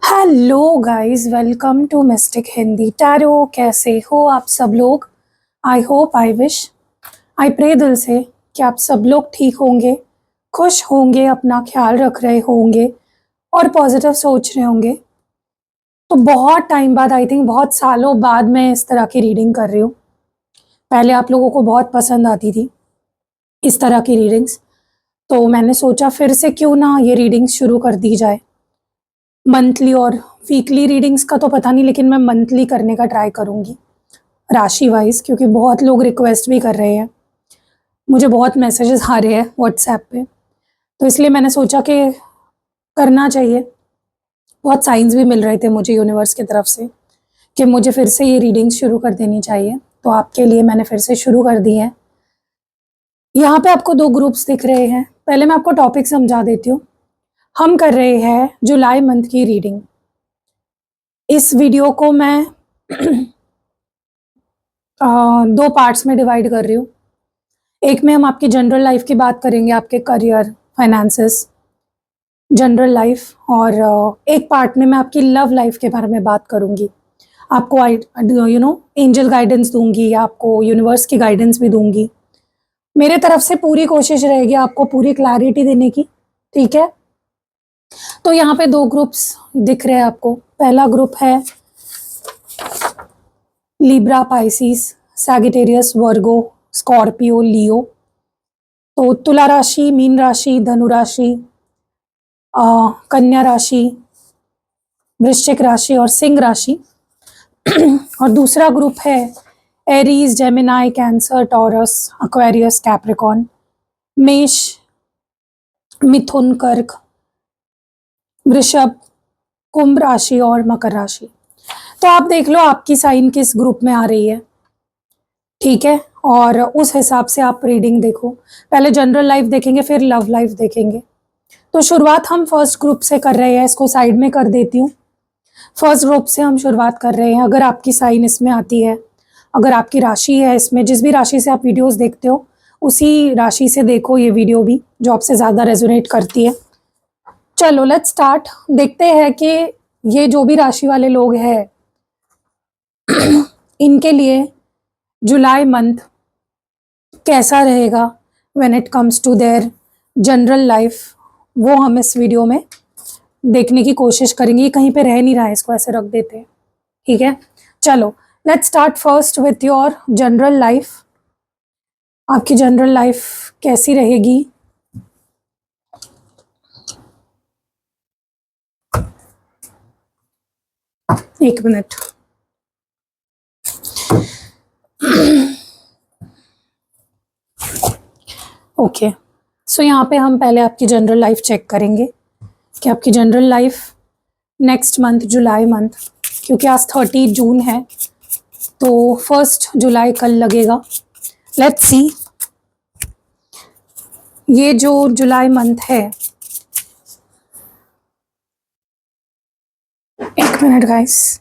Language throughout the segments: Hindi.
Hello guys, welcome to mystic Hindi tarot. कैसे हो आप सब लोग? I hope, I wish, I pray दिल से कि आप सब लोग ठीक होंगे, खुश होंगे, अपना ख्याल रख रहे होंगे और पॉजिटिव सोच रहे होंगे। तो बहुत टाइम बाद, आई थिंक बहुत सालों बाद मैं इस तरह की रीडिंग कर रही हूँ। पहले आप लोगों को बहुत पसंद आती थी इस तरह की रीडिंग्स, तो मैंने सोचा फिर से क्यों ना ये रीडिंग्स शुरू कर दी जाए। मंथली और वीकली रीडिंग्स का तो पता नहीं, लेकिन मैं मंथली करने का ट्राई करूँगी राशि वाइज, क्योंकि बहुत लोग रिक्वेस्ट भी कर रहे हैं, मुझे बहुत मैसेजेस आ रहे हैं व्हाट्सएप पे। तो इसलिए मैंने सोचा कि करना चाहिए। बहुत साइंस भी मिल रहे थे मुझे यूनिवर्स की तरफ से कि मुझे फिर से ये रीडिंग्स शुरू कर देनी चाहिए, तो आपके लिए मैंने फिर से शुरू कर दी है। यहाँ पे आपको दो ग्रुप्स दिख रहे हैं। पहले मैं आपको टॉपिक समझा देती हूँ। हम कर रहे हैं जुलाई मंथ की रीडिंग। इस वीडियो को मैं दो पार्ट्स में डिवाइड कर रही हूँ। एक में हम आपकी जनरल लाइफ की बात करेंगे, आपके करियर, फाइनेंसेस, जनरल लाइफ, और एक पार्ट में मैं आपकी लव लाइफ के बारे में बात करूँगी। आपको एंजल गाइडेंस दूंगी या आपको यूनिवर्स की गाइडेंस भी दूंगी। मेरे तरफ से पूरी कोशिश रहेगी आपको पूरी क्लैरिटी देने की, ठीक है? तो यहाँ पे दो ग्रुप्स दिख रहे हैं आपको। पहला ग्रुप है लिब्रा, पाइसिस, सैगिटेरियस, वर्गो, स्कॉर्पियो, लियो। तो तुला राशि, मीन राशि, धनु राशि, कन्या राशि, वृश्चिक राशि और सिंह राशि। और दूसरा ग्रुप है Aries, Gemini, cancer, taurus, Aquarius, Capricorn, मेष, मिथुन, कर्क, वृषभ, कुंभ राशि और मकर राशि। तो आप देख लो आपकी साइन किस ग्रुप में आ रही है, ठीक है? और उस हिसाब से आप रीडिंग देखो। पहले जनरल लाइफ देखेंगे, फिर लव लाइफ देखेंगे। तो शुरुआत हम फर्स्ट ग्रुप से कर रहे हैं, इसको साइड में कर देती हूँ। फर्स्ट ग्रुप से हम शुरुआत कर रहे हैं। अगर आपकी साइन इसमें आती है, अगर आपकी राशि है इसमें, जिस भी राशि से आप वीडियोस देखते हो उसी राशि से देखो ये वीडियो भी, जो आपसे ज़्यादा रेजोनेट करती है। चलो लेट्स स्टार्ट। देखते हैं कि ये जो भी राशि वाले लोग हैं इनके लिए जुलाई मंथ कैसा रहेगा when it comes to their general life, वो हम इस वीडियो में देखने की कोशिश करेंगे। कहीं पे रह नहीं रहा है, इसको ऐसे रख देते हैं, ठीक है? चलो let's start first with your general life. आपकी जनरल लाइफ कैसी रहेगी? एक मिनट। ओके, सो यहाँ पे हम पहले आपकी जनरल लाइफ चेक करेंगे कि आपकी जनरल लाइफ नेक्स्ट मंथ, जुलाई मंथ, क्योंकि आज 30 जून है तो 1 जुलाई कल लगेगा। लेट्स सी ये जो जुलाई मंथ है। एक मिनट गाइस।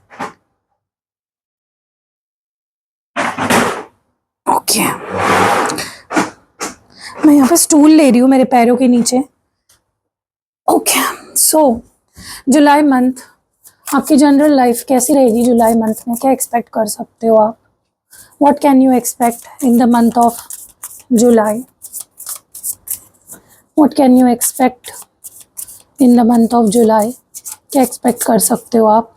ओके, मैं यहाँ पे स्टूल ले रही हूँ मेरे पैरों के नीचे। ओके, सो जुलाई मंथ आपकी जनरल लाइफ कैसी रहेगी? जुलाई मंथ में क्या एक्सपेक्ट कर सकते हो आप? What can you expect in the month of July? What can you expect in the month of July? क्या एक्सपेक्ट कर सकते हो आप?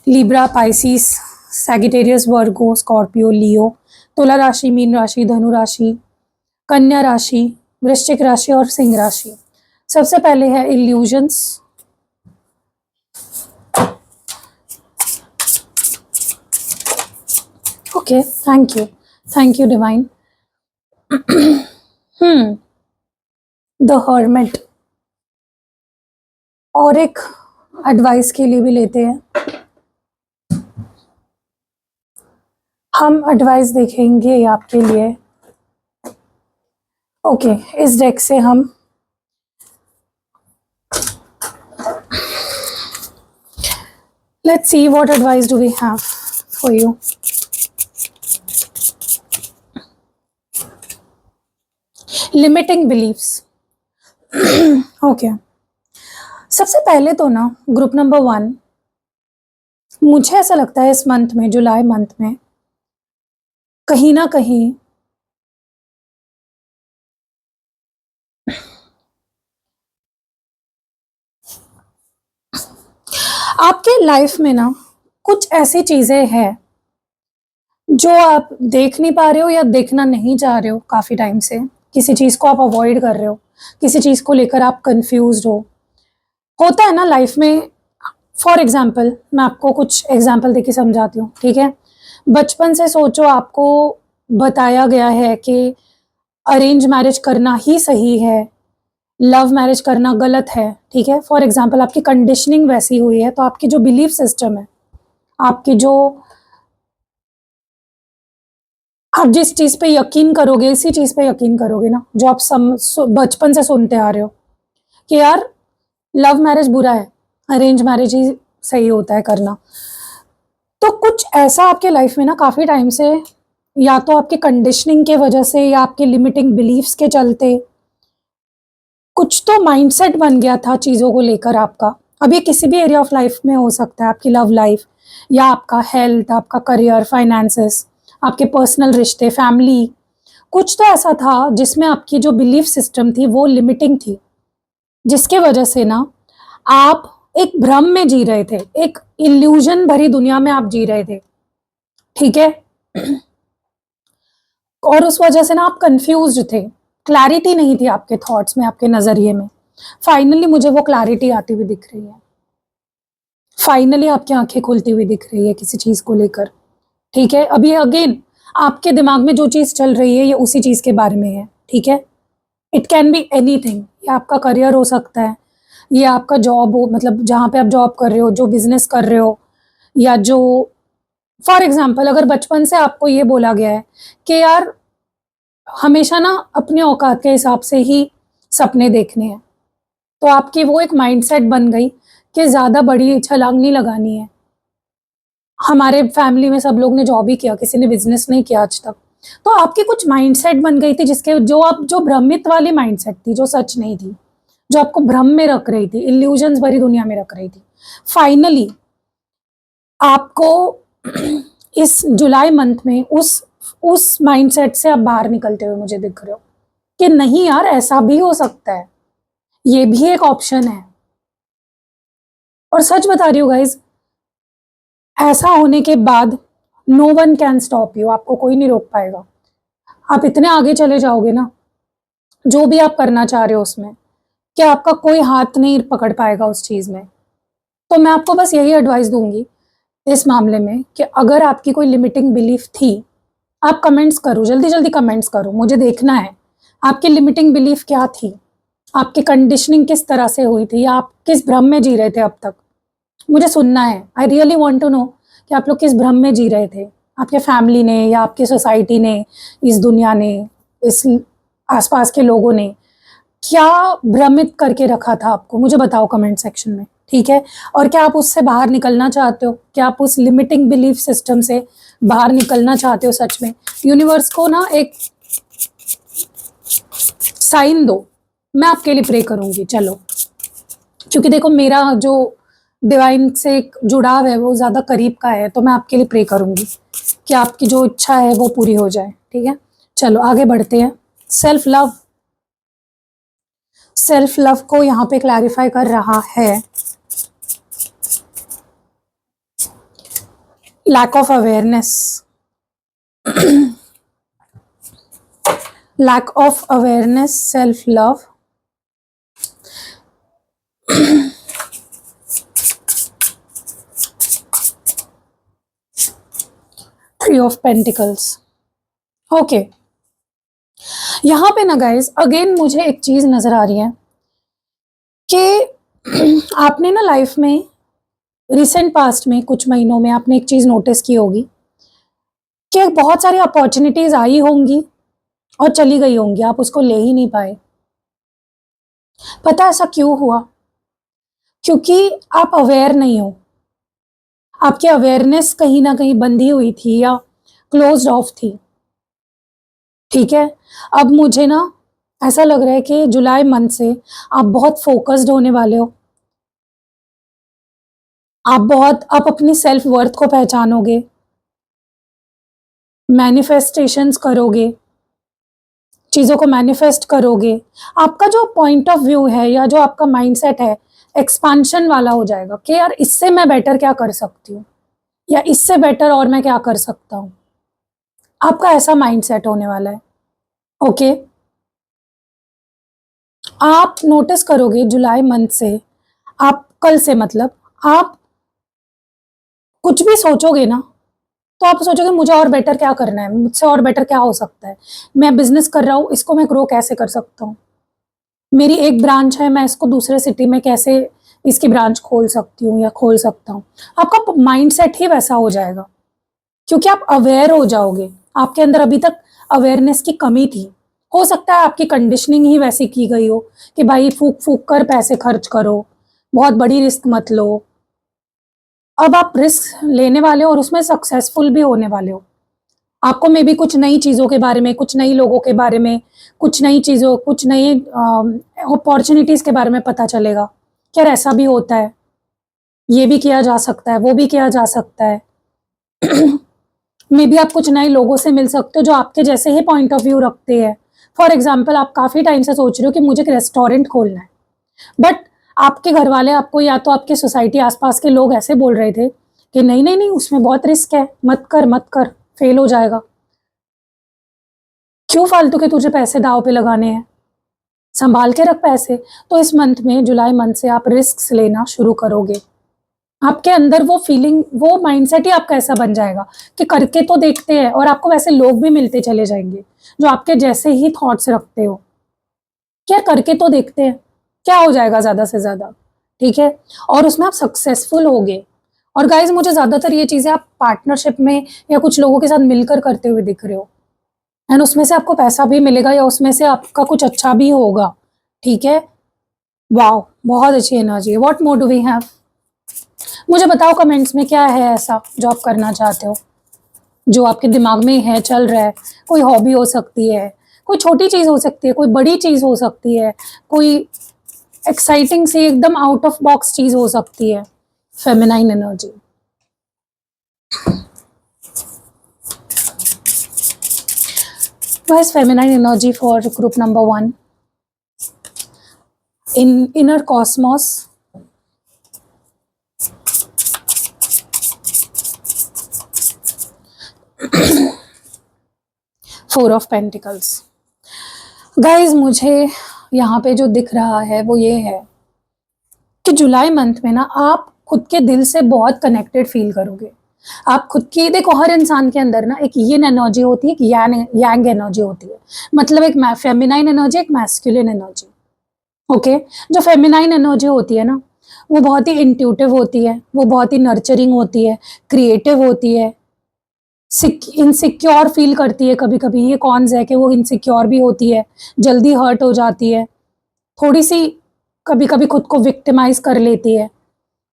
लिब्रा, पाइसिस, सैगिटेरियस, वर्गो, स्कॉर्पियो, लियो, तुला राशि, मीन राशि, धनु राशि, कन्या राशि, वृश्चिक राशि और सिंह राशि। सबसे पहले है illusions. Okay, thank you divine. The hermit. और एक एडवाइस के लिए भी लेते हैं हम, एडवाइस देखेंगे आपके लिए। ओके, इस डेक से हम let's see what advice do we have for you. Limiting beliefs. Okay, सबसे पहले तो ना ग्रुप नंबर 1, मुझे ऐसा लगता है इस मंथ में, जुलाई मंथ में, कहीं ना कहीं आपके लाइफ में ना कुछ ऐसी चीजें हैं जो आप देख नहीं पा रहे हो या देखना नहीं चाह रहे हो काफी टाइम से। किसी चीज को आप अवॉइड कर रहे हो, किसी चीज को लेकर आप कंफ्यूज हो। होता है ना लाइफ में। फॉर एग्जाम्पल, मैं आपको कुछ एग्जाम्पल देके समझाती हूँ, ठीक है। बचपन से सोचो, आपको बताया गया है कि अरेंज मैरिज करना ही सही है, लव मैरिज करना गलत है, ठीक है। फॉर एग्जाम्पल, आपकी कंडीशनिंग वैसी हुई है, तो आपकी जो बिलीफ सिस्टम है, आपकी जो, आप जिस चीज पे यकीन करोगे इसी चीज पे यकीन करोगे ना, जो आप बचपन से सुनते आ रहे हो कि यार लव मैरिज बुरा है, अरेंज मैरिज ही सही होता है करना। तो कुछ ऐसा आपके लाइफ में ना काफी टाइम से, या तो आपके कंडीशनिंग के वजह से या आपके लिमिटिंग बिलीफ्स के चलते, कुछ तो माइंडसेट बन गया था चीज़ों को लेकर आपका। अब ये किसी भी एरिया ऑफ लाइफ में हो सकता है, आपकी लव लाइफ या आपका हेल्थ, आपका करियर, फाइनेंसेस, आपके पर्सनल रिश्ते, फैमिली। कुछ तो ऐसा था जिसमें आपकी जो बिलीफ सिस्टम थी वो लिमिटिंग थी, जिसके वजह से ना आप एक भ्रम में जी रहे थे, एक इल्यूजन भरी दुनिया में आप जी रहे थे, ठीक है। और उस वजह से ना आप कंफ्यूज्ड थे, क्लैरिटी नहीं थी आपके थॉट्स में, आपके नजरिए में। फाइनली मुझे वो क्लैरिटी आती हुई दिख रही है, फाइनली आपकी आंखें खुलती हुई दिख रही है किसी चीज को लेकर, ठीक है। अभी अगेन आपके दिमाग में जो चीज चल रही है ये उसी चीज के बारे में है, ठीक है। इट कैन बी एनीथिंग, ये आपका करियर हो सकता है, ये आपका जॉब हो, मतलब जहाँ पे आप जॉब कर रहे हो, जो बिजनेस कर रहे हो, या जो, फॉर एग्जाम्पल अगर बचपन से आपको ये बोला गया है कि यार हमेशा ना अपने औकात के हिसाब से ही सपने देखने हैं, तो आपकी वो एक माइंडसेट बन गई कि ज़्यादा बड़ी छलांग नहीं लगानी है। हमारे फैमिली में सब लोग ने जॉब ही किया, किसी ने बिजनेस नहीं किया आज तक। तो आपकी कुछ माइंडसेट बन गई थी, जिसके जो आप, जो भ्रमित वाली माइंडसेट थी, जो सच नहीं थी, जो आपको भ्रम में रख रही थी, इल्यूजन्स भरी दुनिया में रख रही थी। फाइनली आपको इस जुलाई मंथ में उस माइंडसेट से आप बाहर निकलते हुए मुझे दिख रहे हो कि नहीं यार, ऐसा भी हो सकता है, ये भी एक ऑप्शन है। और सच बता रही हूँ गाइज, ऐसा होने के बाद no one can stop you, आपको कोई नहीं रोक पाएगा। आप इतने आगे चले जाओगे ना जो भी आप करना चाह रहे हो उसमें, कि आपका कोई हाथ नहीं पकड़ पाएगा उस चीज में। तो मैं आपको बस यही एडवाइस दूंगी इस मामले में कि अगर आपकी कोई लिमिटिंग बिलीफ थी, आप कमेंट्स करो, जल्दी जल्दी कमेंट्स करो, मुझे देखना है आपकी लिमिटिंग बिलीफ क्या थी, आपकी कंडीशनिंग किस तरह से हुई थी, या आप किस भ्रम में जी रहे थे अब तक। मुझे सुनना है, I really want to know कि आप लोग किस भ्रम में जी रहे थे, आपके फैमिली ने या आपकी सोसाइटी ने, इस दुनिया ने, इस आसपास के लोगों ने क्या भ्रमित करके रखा था आपको, मुझे बताओ कमेंट सेक्शन में, ठीक है। और क्या आप उससे बाहर निकलना चाहते हो, क्या आप उस लिमिटिंग बिलीफ सिस्टम से बाहर निकलना चाहते हो सच में। यूनिवर्स को ना एक साइन दो, मैं आपके लिए प्रे करूंगी, चलो। क्योंकि देखो मेरा जो डिवाइन से एक जुड़ाव है वो ज़्यादा करीब का है, तो मैं आपके लिए प्रे करूंगी कि आपकी जो इच्छा है वो पूरी हो जाए, ठीक है। चलो आगे बढ़ते हैं। सेल्फ लव, सेल्फ लव को यहाँ पे क्लैरिफाई कर रहा है lack of awareness, lack of awareness, self love, three of pentacles. Okay, यहाँ पे ना गाइज अगेन मुझे एक चीज नजर आ रही है कि आपने ना लाइफ में रिसेंट पास्ट में कुछ महीनों में आपने एक चीज नोटिस की होगी कि बहुत सारी अपॉर्चुनिटीज आई होंगी और चली गई होंगी, आप उसको ले ही नहीं पाए। पता ऐसा क्यों हुआ? क्योंकि आप अवेयर नहीं हो, आपकी अवेयरनेस कहीं ना कहीं बंधी हुई थी या क्लोज्ड ऑफ थी, ठीक है। अब मुझे ना ऐसा लग रहा है कि जुलाई मंथ से आप बहुत फोकस्ड होने वाले हो, आप अपनी सेल्फ वर्थ को पहचानोगे, मैनिफेस्टेशंस करोगे, चीज़ों को मैनिफेस्ट करोगे। आपका जो पॉइंट ऑफ व्यू है या जो आपका माइंडसेट है, एक्सपांशन वाला हो जाएगा कि यार इससे मैं बेटर क्या कर सकती हूँ, या इससे बेटर और मैं क्या कर सकता हूँ। आपका ऐसा माइंडसेट होने वाला है। ओके, आप नोटिस करोगे जुलाई मंथ से, आप कल से मतलब आप कुछ भी सोचोगे ना, तो आप सोचोगे मुझे और बेटर क्या करना है, मुझसे और बेटर क्या हो सकता है, मैं बिजनेस कर रहा हूँ, इसको मैं ग्रो कैसे कर सकता हूँ, मेरी एक ब्रांच है, मैं इसको दूसरे सिटी में कैसे इसकी ब्रांच खोल सकती हूँ या खोल सकता हूँ। आपका माइंडसेट ही वैसा हो जाएगा, क्योंकि आप अवेयर हो जाओगे। आपके अंदर अभी तक अवेयरनेस की कमी थी। हो सकता है आपकी कंडीशनिंग ही वैसी की गई हो कि भाई फूक फूक कर पैसे खर्च करो, बहुत बड़ी रिस्क मत लो। अब आप रिस्क लेने वाले हो और उसमें सक्सेसफुल भी होने वाले हो। आपको मे बी कुछ नई चीज़ों के बारे में, कुछ नई लोगों के बारे में, कुछ नई चीज़ों, कुछ नई अपॉर्चुनिटीज़ के बारे में पता चलेगा कि यार ऐसा भी होता है, ये भी किया जा सकता है, वो भी किया जा सकता है। मे बी आप कुछ नए लोगों से मिल सकते हो जो आपके जैसे ही पॉइंट ऑफ व्यू रखते हैं। फॉर एग्जाम्पल, आप काफ़ी टाइम से सोच रहे हो कि मुझे एक रेस्टोरेंट खोलना है, बट आपके घर वाले आपको या तो आपके सोसाइटी आसपास के लोग ऐसे बोल रहे थे कि नहीं नहीं नहीं, उसमें बहुत रिस्क है, मत कर मत कर, फेल हो जाएगा, क्यों फालतू के तुझे पैसे दाव पे लगाने हैं, संभाल के रख पैसे। तो इस मंथ में, जुलाई मंथ से आप रिस्क लेना शुरू करोगे। आपके अंदर वो फीलिंग, वो माइंडसेट ही आपका ऐसा बन जाएगा कि करके तो देखते हैं, और आपको वैसे लोग भी मिलते चले जाएंगे जो आपके जैसे ही थॉट्स रखते हो, क्या करके तो देखते हैं, क्या हो जाएगा ज़्यादा से ज़्यादा, ठीक है। और उसमें आप सक्सेसफुल होगे। और गाइज, मुझे ज़्यादातर ये चीज़ें आप पार्टनरशिप में या कुछ लोगों के साथ मिलकर करते हुए दिख रहे हो, एंड उसमें से आपको पैसा भी मिलेगा या उसमें से आपका कुछ अच्छा भी होगा, ठीक है। वाओ, बहुत अच्छी एनर्जी है। What more do we have? मुझे बताओ कमेंट्स में क्या है ऐसा जो आप करना चाहते हो, जो आपके दिमाग में है, चल रहा है। कोई हॉबी हो सकती है, कोई छोटी चीज़ हो सकती है, कोई बड़ी चीज़ हो सकती है, कोई एक्साइटिंग सी एकदम आउट ऑफ बॉक्स चीज़ हो सकती है। Feminine energy. What is feminine energy for group number 1? In inner cosmos, Four of Pentacles. Guys, मुझे यहाँ पे जो दिख रहा है वो ये है कि जुलाई मंथ में ना आप खुद के दिल से बहुत कनेक्टेड फील करोगे। आप खुद की, देखो हर इंसान के अंदर ना एक यिन एनर्जी होती है, एक यांग एनर्जी होती है। मतलब एक फेमिनाइन एनर्जी, एक मैस्कुलिन एनर्जी। ओके, जो फेमिनाइन एनर्जी होती है ना, वो बहुत ही इंट्यूटिव होती है, वो बहुत ही नर्चरिंग होती है, क्रिएटिव होती है, इनसिक्योर फील करती है कभी कभी। ये कॉन्स है कि वो इनसिक्योर भी होती है, जल्दी हर्ट हो जाती है, थोड़ी सी कभी कभी खुद को विक्टिमाइज कर लेती है।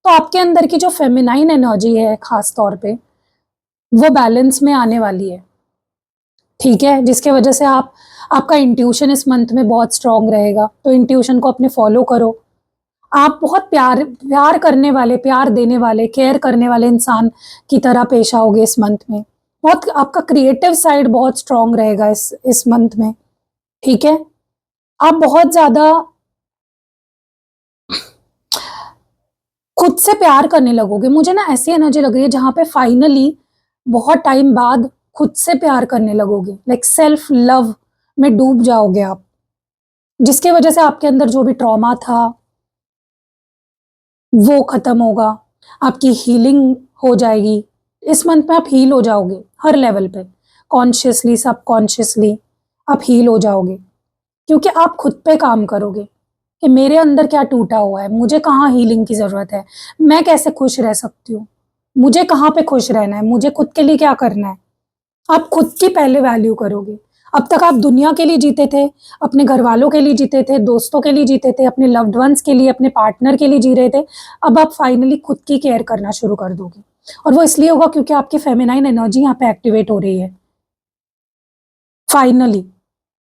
तो आपके अंदर की जो फेमिनाइन एनर्जी है खास तौर पे, वो बैलेंस में आने वाली है, ठीक है। जिसके वजह से आपका इंट्यूशन इस मंथ में बहुत स्ट्रांग रहेगा। तो इंट्यूशन को अपने फॉलो करो। आप बहुत प्यार करने वाले, प्यार देने वाले, केयर करने वाले इंसान की तरह पेश आओगे इस मंथ में। बहुत आपका क्रिएटिव साइड बहुत स्ट्रांग रहेगा इस मंथ में, ठीक है। आप बहुत ज़्यादा खुद से प्यार करने लगोगे। मुझे ना ऐसी एनर्जी लग रही है जहाँ पे फाइनली बहुत टाइम बाद खुद से प्यार करने लगोगे, लाइक सेल्फ लव में डूब जाओगे आप, जिसकी वजह से आपके अंदर जो भी ट्रॉमा था वो खत्म होगा, आपकी हीलिंग हो जाएगी। इस मंथ में आप हील हो जाओगे हर लेवल पे, कॉन्शियसली, सबकॉन्शियसली आप हील हो जाओगे, क्योंकि आप खुद पे काम करोगे कि मेरे अंदर क्या टूटा हुआ है, मुझे कहाँ हीलिंग की ज़रूरत है, मैं कैसे खुश रह सकती हूँ, मुझे कहाँ पे खुश रहना है, मुझे खुद के लिए क्या करना है। आप खुद की पहले वैल्यू करोगे। अब तक आप दुनिया के लिए जीते थे, अपने घर वालों के लिए जीते थे, दोस्तों के लिए जीते थे, अपने लव्ड वंस के लिए, अपने पार्टनर के लिए जी रहे थे। अब आप फाइनली खुद की केयर करना शुरू कर दोगे, और वो इसलिए होगा क्योंकि आपकी फेमिनाइन एनर्जी यहाँ पे एक्टिवेट हो रही है। फाइनली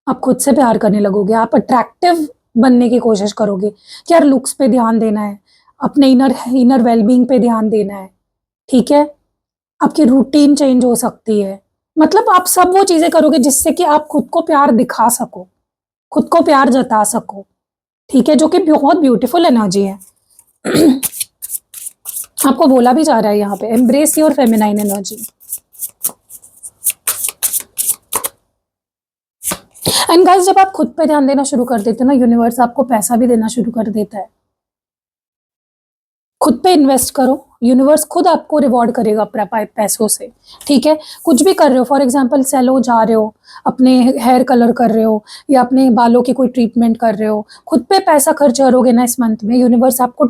आप खुद से प्यार करने लगोगे, आप अट्रैक्टिव बनने की कोशिश करोगे कि यार लुक्स पे ध्यान देना है, अपने इनर वेलबींग पे ध्यान देना है, ठीक है। आपकी रूटीन चेंज हो सकती है, मतलब आप सब वो चीजें करोगे जिससे कि आप खुद को प्यार दिखा सको, खुद को प्यार जता सको, ठीक है, जो कि बहुत ब्यूटीफुल एनर्जी है। आपको बोला भी जा रहा है यहाँ पे, embrace your feminine energy. And guys, जब आप खुद पे ध्यान देना शुरू कर देते हो ना, यूनिवर्स आपको पैसा भी देना शुरू कर देता है। खुद पे इन्वेस्ट करो, यूनिवर्स खुद आपको रिवॉर्ड करेगा पैसों से, ठीक है। कुछ भी कर रहे हो, फॉर एग्जांपल सैलून जा रहे हो, अपने हेयर कलर कर रहे हो या अपने बालों की कोई ट्रीटमेंट कर रहे हो, खुद पे पैसा खर्च करोगे ना इस मंथ में, यूनिवर्स आपको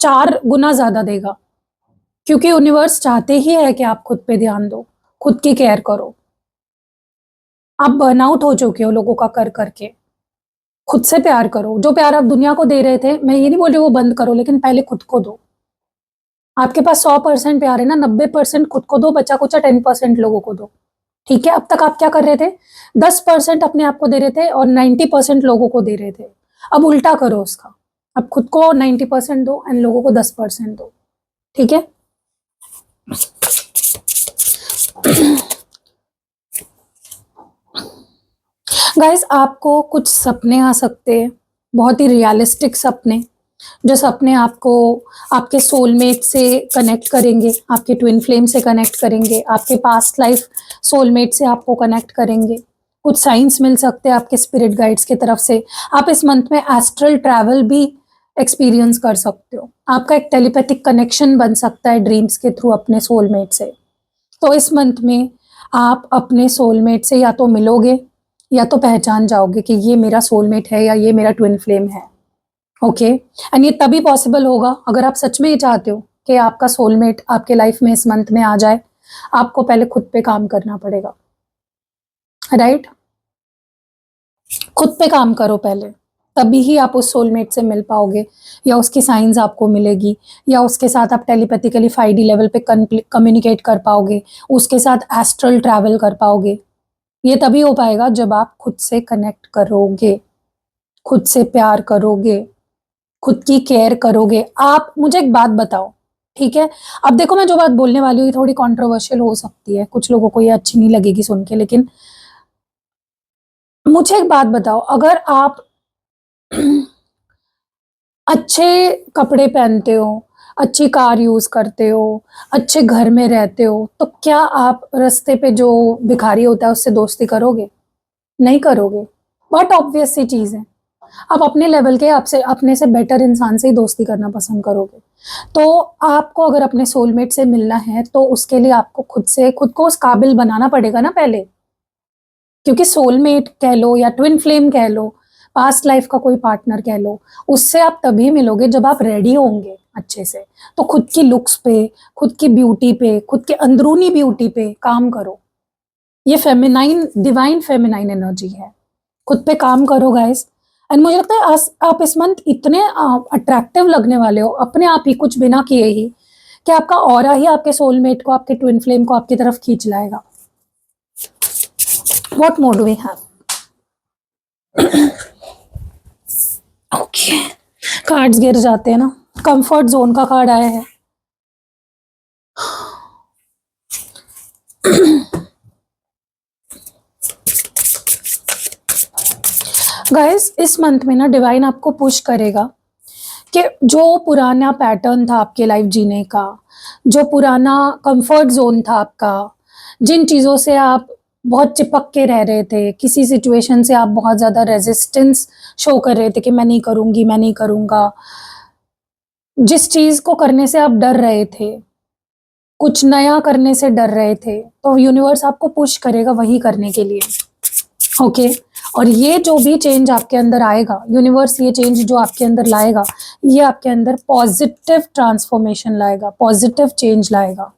4 गुना ज्यादा देगा, क्योंकि यूनिवर्स चाहते ही है कि आप खुद पे ध्यान दो, खुद की केयर करो। आप बर्नआउट हो चुके हो लोगों का कर करके, खुद से प्यार करो। जो प्यार आप दुनिया को दे रहे थे, मैं ये नहीं बोल रही वो बंद करो, लेकिन पहले खुद को दो। आपके पास 100% प्यार है ना, 90% खुद को दो, बचा कुचा 10% लोगों को दो, ठीक है। अब तक आप क्या कर रहे थे, 10% अपने आप को दे रहे थे और 90% लोगों को दे रहे थे। अब उल्टा करो उसका, अब खुद को 90% दो एंड लोगों को 10% दो, ठीक है। गाइस, आपको कुछ सपने आ सकते हैं, बहुत ही रियलिस्टिक सपने, जो सपने आपको आपके सोलमेट से कनेक्ट करेंगे, आपके ट्विन फ्लेम से कनेक्ट करेंगे, आपके पास्ट लाइफ सोलमेट से आपको कनेक्ट करेंगे। कुछ साइंस मिल सकते हैं आपके स्पिरिट गाइड्स की तरफ से। आप इस मंथ में एस्ट्रल ट्रैवल भी एक्सपीरियंस कर सकते हो। आपका एक टेलीपैथिक कनेक्शन बन सकता है ड्रीम्स के थ्रू अपने सोलमेट से। तो इस मंथ में आप अपने सोलमेट से या तो मिलोगे या तो पहचान जाओगे कि ये मेरा सोलमेट है या ये मेरा ट्विन फ्लेम है, ओके। एंड ये तभी पॉसिबल होगा अगर आप सच में ये चाहते हो कि आपका सोलमेट आपके लाइफ में इस मंथ में आ जाए। आपको पहले खुद पे काम करना पड़ेगा, राइट। खुद पे काम करो पहले, तभी ही आप उस सोलमेट से मिल पाओगे, या उसकी साइंस आपको मिलेगी, या उसके साथ आप टेलीपैथिकली 5D लेवल पे कम्युनिकेट कर पाओगे, उसके साथ एस्ट्रल ट्रैवल कर पाओगे। ये तभी हो पाएगा जब आप खुद से कनेक्ट करोगे, खुद से प्यार करोगे, खुद की केयर करोगे। आप मुझे एक बात बताओ, ठीक है। अब देखो, मैं जो बात बोलने वाली हूँ ये थोड़ी कंट्रोवर्शियल हो सकती है, कुछ लोगों को ये अच्छी नहीं लगेगी सुन के, लेकिन मुझे एक बात बताओ, अगर आप अच्छे कपड़े पहनते हो, अच्छी कार यूज करते हो, अच्छे घर में रहते हो, तो क्या आप रास्ते पे जो भिखारी होता है उससे दोस्ती करोगे? नहीं करोगे। बहुत ऑब्वियस सी चीज है। आप अपने लेवल के, आपसे अपने से बेटर इंसान से ही दोस्ती करना पसंद करोगे। तो आपको अगर अपने सोलमेट से मिलना है तो उसके लिए आपको खुद को उस काबिल बनाना पड़ेगा ना पहले, क्योंकि सोलमेट कह लो या ट्विन फ्लेम कह लो, पास्ट लाइफ का कोई पार्टनर कह लो, उससे आप तभी मिलोगे जब आप रेडी होंगे अच्छे से। तो खुद की लुक्स पे, खुद की ब्यूटी पे, खुद के अंदरूनी ब्यूटी पे काम करो। ये फेमिनाइन, डिवाइन फेमिनाइन एनर्जी है। खुद पे काम करो गाइस। एंड मुझे लगता है आप इस मंथ इतने अट्रैक्टिव लगने वाले हो अपने आप ही, कुछ बिना किए ही, कि आपका ऑरा ही आपके सोलमेट को, आपके ट्विन फ्लेम को आपकी तरफ खींच लाएगा। What more do we have? Okay, cards गिर जाते हैं ना। कंफर्ट जोन का कार्ड आया है। गाइस, इस मंथ में ना डिवाइन आपको पुश करेगा कि जो पुराना पैटर्न था आपके लाइफ जीने का, जो पुराना कंफर्ट जोन था आपका, जिन चीज़ों से आप बहुत चिपक के रह रहे थे, किसी सिचुएशन से आप बहुत ज़्यादा रेजिस्टेंस शो कर रहे थे कि मैं नहीं करूँगी, मैं नहीं करूँगा, जिस चीज़ को करने से आप डर रहे थे, कुछ नया करने से डर रहे थे, तो यूनिवर्स आपको पुश करेगा वही करने के लिए, ओके। और ये जो भी चेंज आपके अंदर आएगा, यूनिवर्स ये चेंज जो आपके अंदर लाएगा, ये आपके अंदर पॉजिटिव ट्रांसफॉर्मेशन लाएगा, पॉजिटिव चेंज लाएगा,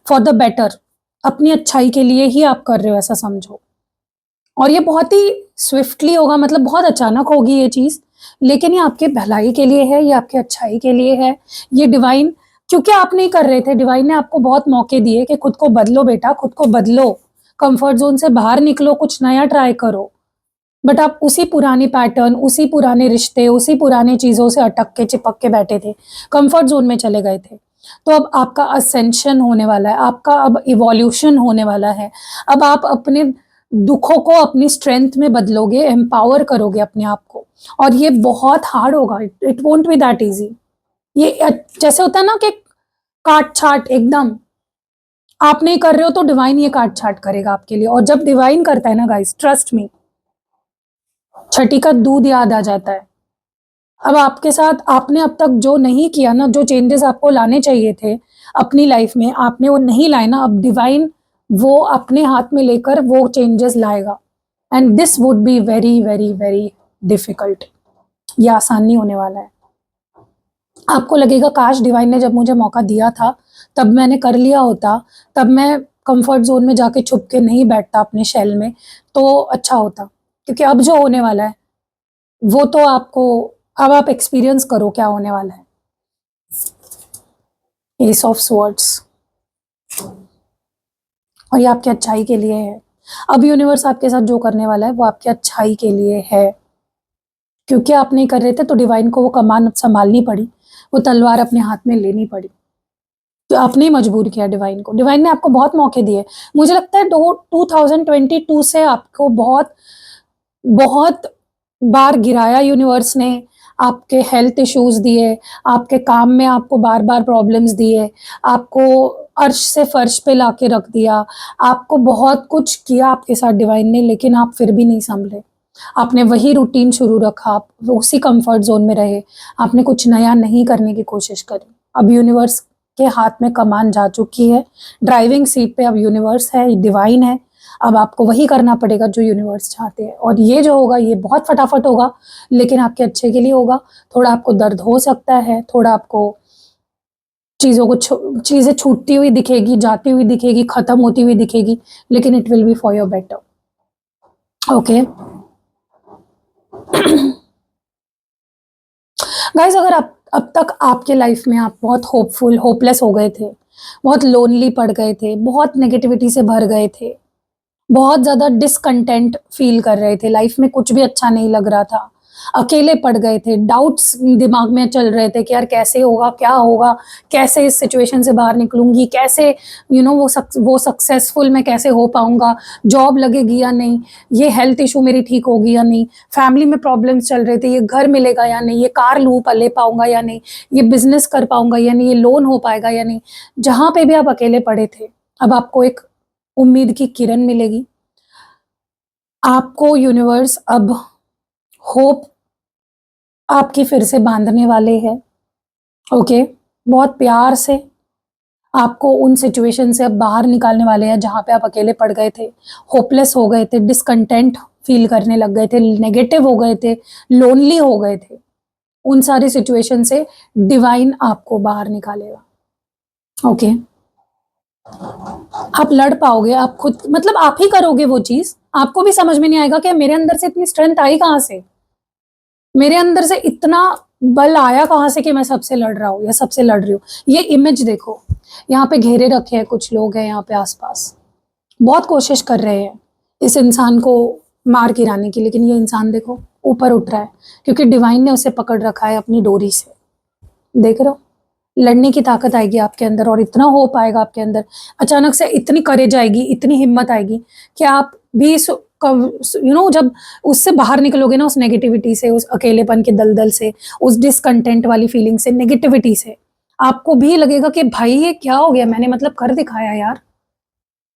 फॉर द बेटर। अपनी अच्छाई के लिए ही आप कर रहे हो, ऐसा समझो। और ये बहुत ही स्विफ्टली होगा, मतलब बहुत अचानक होगी ये चीज़, लेकिन ये आपके भलाई के लिए है, ये आपके अच्छाई के लिए है। ये डिवाइन, क्योंकि आप नहीं कर रहे थे, डिवाइन ने आपको बहुत मौके दिए कि खुद को बदलो बेटा, खुद को बदलो, कंफर्ट जोन से बाहर निकलो, कुछ नया ट्राई करो। बट आप उसी पुराने पैटर्न, उसी पुराने रिश्ते, उसी पुराने चीज़ों से अटक के चिपक के बैठे थे, कंफर्ट जोन में चले गए थे। तो अब आपका असेंशन होने वाला है, आपका अब इवोल्यूशन होने वाला है। अब आप अपने दुखों को अपनी स्ट्रेंथ में बदलोगे, एम्पावर करोगे अपने आप को, और ये बहुत हार्ड होगा। It won't be that easy. ये जैसे होता है ना कि काट छाट एकदम आप नहीं कर रहे हो तो डिवाइन ये काट छाट करेगा आपके लिए। और जब डिवाइन करता है ना गाइस, ट्रस्ट मी, छठी का दूध याद आ जाता है। अब आपके साथ आपने अब तक जो नहीं किया ना, जो चेंजेस आपको लाने चाहिए थे अपनी लाइफ में, आपने वो नहीं लाए ना, अब डिवाइन वो अपने हाथ में लेकर वो चेंजेस लाएगा। And this would be very very very difficult. ये आसान नहीं होने वाला है। आपको लगेगा काश डिवाइन ने जब मुझे मौका दिया था तब मैंने कर लिया होता, तब मैं कंफर्ट जोन में जाके छुप के नहीं बैठता अपने शेल में, तो अच्छा होता। क्योंकि अब जो होने वाला है वो तो आपको, अब आप एक्सपीरियंस करो क्या होने वाला है। एस ऑफ स्वॉर्ड्स, और ये आपकी अच्छाई के लिए है। अब यूनिवर्स आपके साथ जो करने वाला है वो आपकी अच्छाई के लिए है। क्योंकि आप नहीं कर रहे थे तो डिवाइन को वो कमान संभालनी पड़ी, वो तलवार अपने हाथ में लेनी पड़ी। तो आपने ही मजबूर किया डिवाइन को। डिवाइन ने आपको बहुत मौके दिए। मुझे लगता है 2022 से आपको बहुत बहुत बार गिराया यूनिवर्स ने। आपके हेल्थ इश्यूज दिए, आपके काम में आपको बार बार प्रॉब्लम्स दिए, आपको अर्श से फर्श पे लाके रख दिया, आपको बहुत कुछ किया आपके साथ डिवाइन ने, लेकिन आप फिर भी नहीं संभले। आपने वही रूटीन शुरू रखा, आप उसी कंफर्ट जोन में रहे, आपने कुछ नया नहीं करने की कोशिश करी। अब यूनिवर्स के हाथ में कमान जा चुकी है, ड्राइविंग सीट पे अब यूनिवर्स है, डिवाइन है। अब आपको वही करना पड़ेगा जो यूनिवर्स चाहते हैं, और ये जो होगा ये बहुत फटाफट होगा, लेकिन आपके अच्छे के लिए होगा। थोड़ा आपको दर्द हो सकता है, थोड़ा आपको चीज़ें छूटती हुई दिखेगी, जाती हुई दिखेगी, खत्म होती हुई दिखेगी, लेकिन it will be for your better. Okay guys, अगर आप अब तक आपके लाइफ में आप बहुत होपफुल, होपलेस हो गए थे, बहुत लोनली पड़ गए थे, बहुत नेगेटिविटी से भर गए थे, बहुत ज़्यादा डिसकंटेंट फील कर रहे थे, लाइफ में कुछ भी अच्छा नहीं लग रहा था, अकेले पड़ गए थे, डाउट्स दिमाग में चल रहे थे कि यार कैसे होगा, क्या होगा, कैसे इस सिचुएशन से बाहर निकलूंगी, कैसे वो सक्सेसफुल मैं कैसे हो पाऊंगा, जॉब लगेगी या नहीं, ये हेल्थ इशू मेरी ठीक होगी या नहीं, फैमिली में प्रॉब्लम्स चल रहे थे, ये घर मिलेगा या नहीं, ये कार ले पाऊंगा या नहीं, ये बिजनेस कर पाऊंगा या नहीं, ये लोन हो पाएगा या नहीं। जहाँ पे भी आप अकेले पड़े थे, अब आपको एक उम्मीद की किरण मिलेगी। आपको यूनिवर्स अब होप आपकी फिर से बांधने वाले हैं। ओके, बहुत प्यार से आपको उन सिचुएशन से अब बाहर निकालने वाले हैं जहाँ पे आप अकेले पड़ गए थे, होपलेस हो गए थे, डिसकंटेंट फील करने लग गए थे, नेगेटिव हो गए थे, लोनली हो गए थे। उन सारी सिचुएशन से डिवाइन आपको बाहर निकालेगा। ओके, आप लड़ पाओगे, आप खुद, मतलब आप ही करोगे वो चीज। आपको भी समझ में नहीं आएगा कि मेरे अंदर से इतनी स्ट्रेंथ आई कहाँ से, मेरे अंदर से इतना बल आया कहाँ से कि मैं सबसे लड़ रहा हूँ या सबसे लड़ रही हूँ। ये इमेज देखो, यहाँ पे घेरे रखे हैं कुछ लोग हैं यहाँ पे आसपास, बहुत कोशिश कर रहे हैं इस इंसान को मार गिराने की, लेकिन ये इंसान देखो ऊपर उठ रहा है, क्योंकि डिवाइन ने उसे पकड़ रखा है अपनी डोरी से। देख रहे हो, लड़ने की ताकत आएगी आपके अंदर, और इतना होप आएगा आपके अंदर, अचानक से इतनी करेज आएगी, इतनी हिम्मत आएगी कि आप भी जब उससे बाहर निकलोगे ना, उस नेगेटिविटी से, उस अकेलेपन के दलदल से, उस डिसकंटेंट वाली फीलिंग से, नेगेटिविटी से, आपको भी लगेगा कि भाई ये क्या हो गया, मैंने मतलब कर दिखाया यार।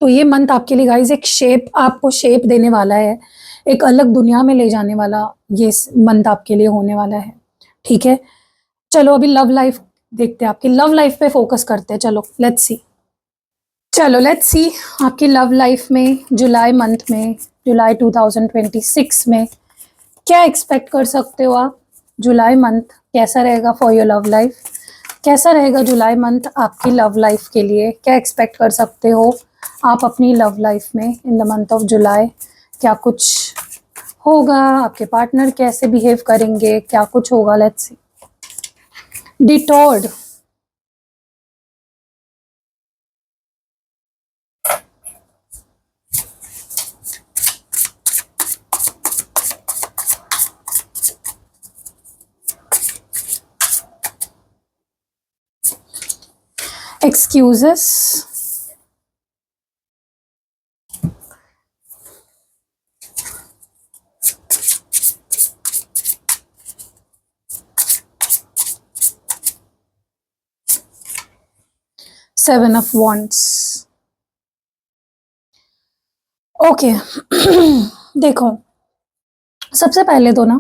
तो ये मंथ आपके लिए गाइज एक शेप, आपको शेप देने वाला है, एक अलग दुनिया में ले जाने वाला ये मंथ आपके लिए होने वाला है। ठीक है, चलो अभी लव लाइफ देखते हैं, आपकी लव लाइफ पे फोकस करते हैं। चलो लेट्स सी, चलो लेट्स सी आपकी लव लाइफ में जुलाई मंथ में, जुलाई 2026 में क्या एक्सपेक्ट कर सकते हो आप। जुलाई मंथ कैसा रहेगा फॉर योर लव लाइफ, कैसा रहेगा जुलाई मंथ आपकी लव लाइफ के लिए, क्या एक्सपेक्ट कर सकते हो आप अपनी लव लाइफ में in the month of July. क्या कुछ होगा, आपके पार्टनर कैसे बिहेव करेंगे, क्या कुछ होगा, let's see. Detoured, excuses, Seven of Wands. Okay देखो, सबसे पहले तो ना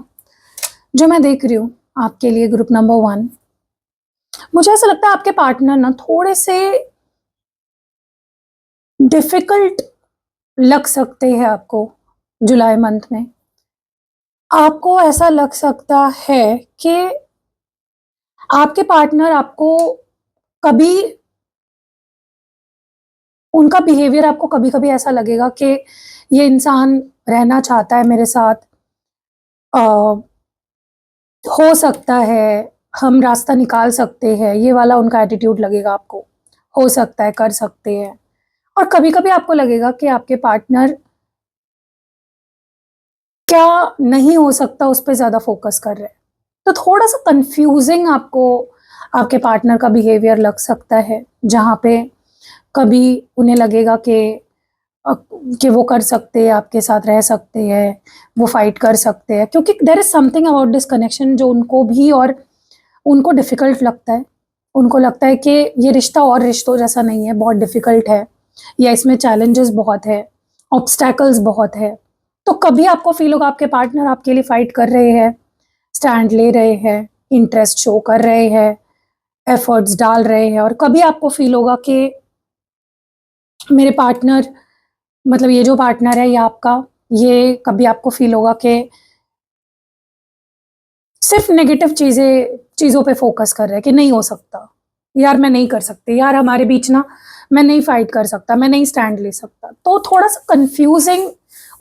जो मैं देख रही हूँ आपके लिए ग्रुप नंबर 1, मुझे ऐसा लगता है आपके पार्टनर ना थोड़े से डिफिकल्ट लग सकते हैं आपको जुलाई मंथ में। आपको ऐसा लग सकता है कि आपके पार्टनर आपको कभी, उनका बिहेवियर आपको कभी कभी ऐसा लगेगा कि ये इंसान रहना चाहता है मेरे साथ, हो सकता है हम रास्ता निकाल सकते हैं, ये वाला उनका एटीट्यूड लगेगा आपको। हो सकता है कर सकते हैं। और कभी कभी आपको लगेगा कि आपके पार्टनर क्या नहीं हो सकता उस पर ज़्यादा फोकस कर रहे हैं। तो थोड़ा सा कंफ्यूजिंग आपको आपके पार्टनर का बिहेवियर लग सकता है, जहाँ पे कभी उन्हें लगेगा कि वो कर सकते हैं, आपके साथ रह सकते हैं, वो फाइट कर सकते हैं, क्योंकि there is something about this connection जो उनको भी और उनको डिफ़िकल्ट लगता है। उनको लगता है कि ये रिश्ता और रिश्तों जैसा नहीं है, बहुत डिफ़िकल्ट है, या इसमें चैलेंजेस बहुत है, ऑब्स्टैकल्स बहुत है। तो कभी आपको फ़ील होगा आपके पार्टनर आपके लिए फ़ाइट कर रहे हैं, स्टैंड ले रहे हैं, इंटरेस्ट शो कर रहे हैं, एफर्ट्स डाल रहे हैं, और कभी आपको फ़ील होगा कि मेरे पार्टनर, मतलब ये जो पार्टनर है या आपका, ये कभी आपको फ़ील होगा कि सिर्फ नेगेटिव चीज़ों पे फोकस कर रहे हैं कि नहीं हो सकता, यार मैं नहीं कर सकती, यार हमारे बीच ना मैं नहीं फाइट कर सकता, मैं नहीं स्टैंड ले सकता। तो थोड़ा सा कंफ्यूजिंग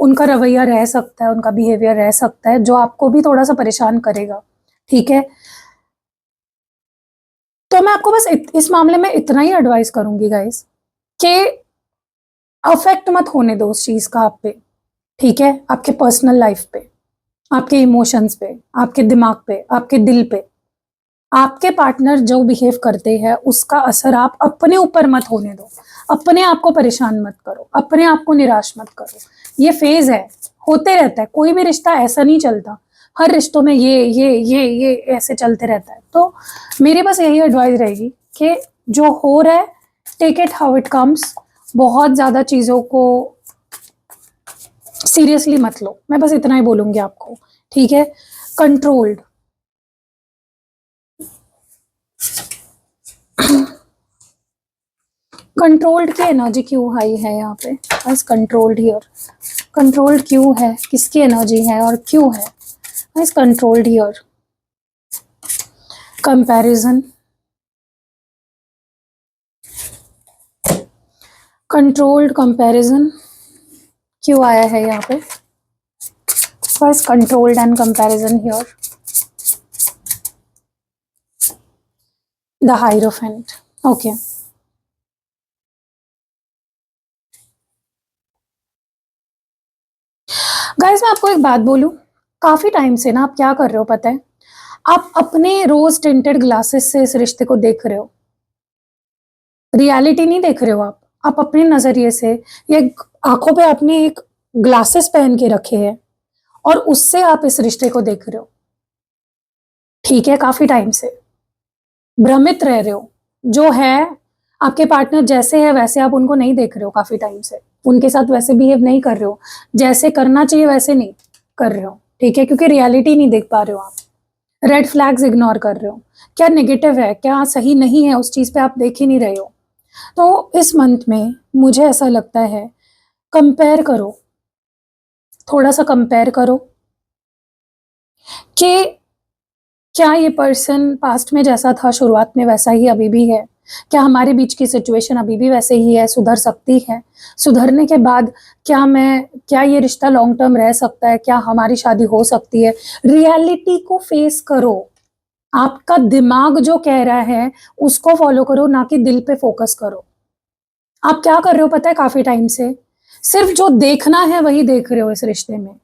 उनका रवैया रह सकता है, उनका बिहेवियर रह सकता है, जो आपको भी थोड़ा सा परेशान करेगा। ठीक है, तो मैं आपको बस इस मामले में इतना ही एडवाइस करूंगी गाइस कि अफेक्ट मत होने दो उस चीज़ का आप पे। ठीक है, आपके पर्सनल लाइफ पे, आपके इमोशंस पे, आपके दिमाग पे, आपके दिल पे। आपके पार्टनर जो बिहेव करते हैं उसका असर आप अपने ऊपर मत होने दो। अपने आप को परेशान मत करो, अपने आप को निराश मत करो। ये फेज है, होते रहता है, कोई भी रिश्ता ऐसा नहीं चलता। हर रिश्तों में ये ऐसे चलते रहता है। तो मेरी बस यही एडवाइस रहेगी कि जो हो रहा है take it how it comes. बहुत ज़्यादा चीज़ों को सीरियसली मत लो, मैं बस इतना ही बोलूँगी आपको। ठीक है, कंट्रोल्ड, कंट्रोल्ड की एनर्जी क्यों हाई है यहाँ पे? बस कंट्रोल्ड हियर, कंट्रोल्ड क्यों है, किसकी एनर्जी है और क्यों है? बस controlled here. Comparison, controlled comparison क्यों आया है यहाँ पे? बस controlled and comparison here. The hierophant, okay. Guys मैं आपको एक बात बोलूं, काफी टाइम से ना आप क्या कर रहे हो पता है? आप अपने रोज टिंटेड ग्लासेस से इस रिश्ते को देख रहे हो, रियलिटी नहीं देख रहे हो आप अपने नजरिए से, ये आंखों पे आपने एक ग्लासेस पहन के रखे हैं और उससे आप इस रिश्ते को देख रहे हो। ठीक है, काफी टाइम से भ्रमित रह रहे हो। जो है आपके पार्टनर जैसे है वैसे आप उनको नहीं देख रहे हो, काफी टाइम से उनके साथ वैसे बिहेव नहीं कर रहे हो, जैसे करना चाहिए वैसे नहीं कर रहे हो। ठीक है, क्योंकि रियलिटी नहीं देख पा रहे हो आप, रेड फ्लैग्स इग्नोर कर रहे हो, क्या नेगेटिव है क्या सही नहीं है उस चीज पे आप देख ही नहीं रहे हो। तो इस मंथ में मुझे ऐसा लगता है कंपेयर करो, थोड़ा सा कंपेयर करो कि क्या ये पर्सन पास्ट में जैसा था शुरुआत में वैसा ही अभी भी है, क्या हमारे बीच की सिचुएशन अभी भी वैसे ही है, सुधर सकती है, सुधरने के बाद क्या ये रिश्ता लॉन्ग टर्म रह सकता है, क्या हमारी शादी हो सकती है। रियलिटी को फेस करो, आपका दिमाग जो कह रहा है उसको फॉलो करो, ना कि दिल पे फोकस करो। आप क्या कर रहे हो पता है? काफी टाइम से सिर्फ जो देखना है वही देख रहे हो इस रिश्ते में।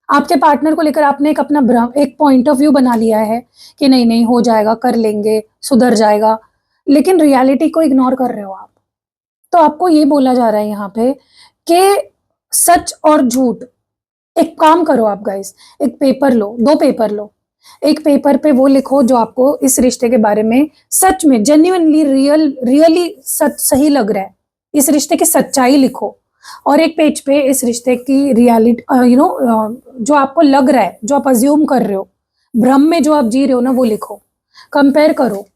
आपके पार्टनर को लेकर आपने एक अपना एक पॉइंट ऑफ व्यू बना लिया है कि नहीं नहीं हो जाएगा, कर लेंगे, सुधर जाएगा, लेकिन रियलिटी को इग्नोर कर रहे हो आप। तो आपको ये बोला जा रहा है यहाँ पे कि सच और झूठ, एक काम करो आप गाइस, एक पेपर लो, 2 पेपर लो। एक पेपर पे वो लिखो जो आपको इस रिश्ते के बारे में सच में जेन्युइनली रियली सच सही लग रहा है, इस रिश्ते की सच्चाई लिखो। और एक पेज पे इस रिश्ते की रियलिटी जो आपको लग रहा है, जो आप अज्यूम कर रहे हो, भ्रम में जो आप जी रहे हो ना, वो लिखो। कंपेयर करो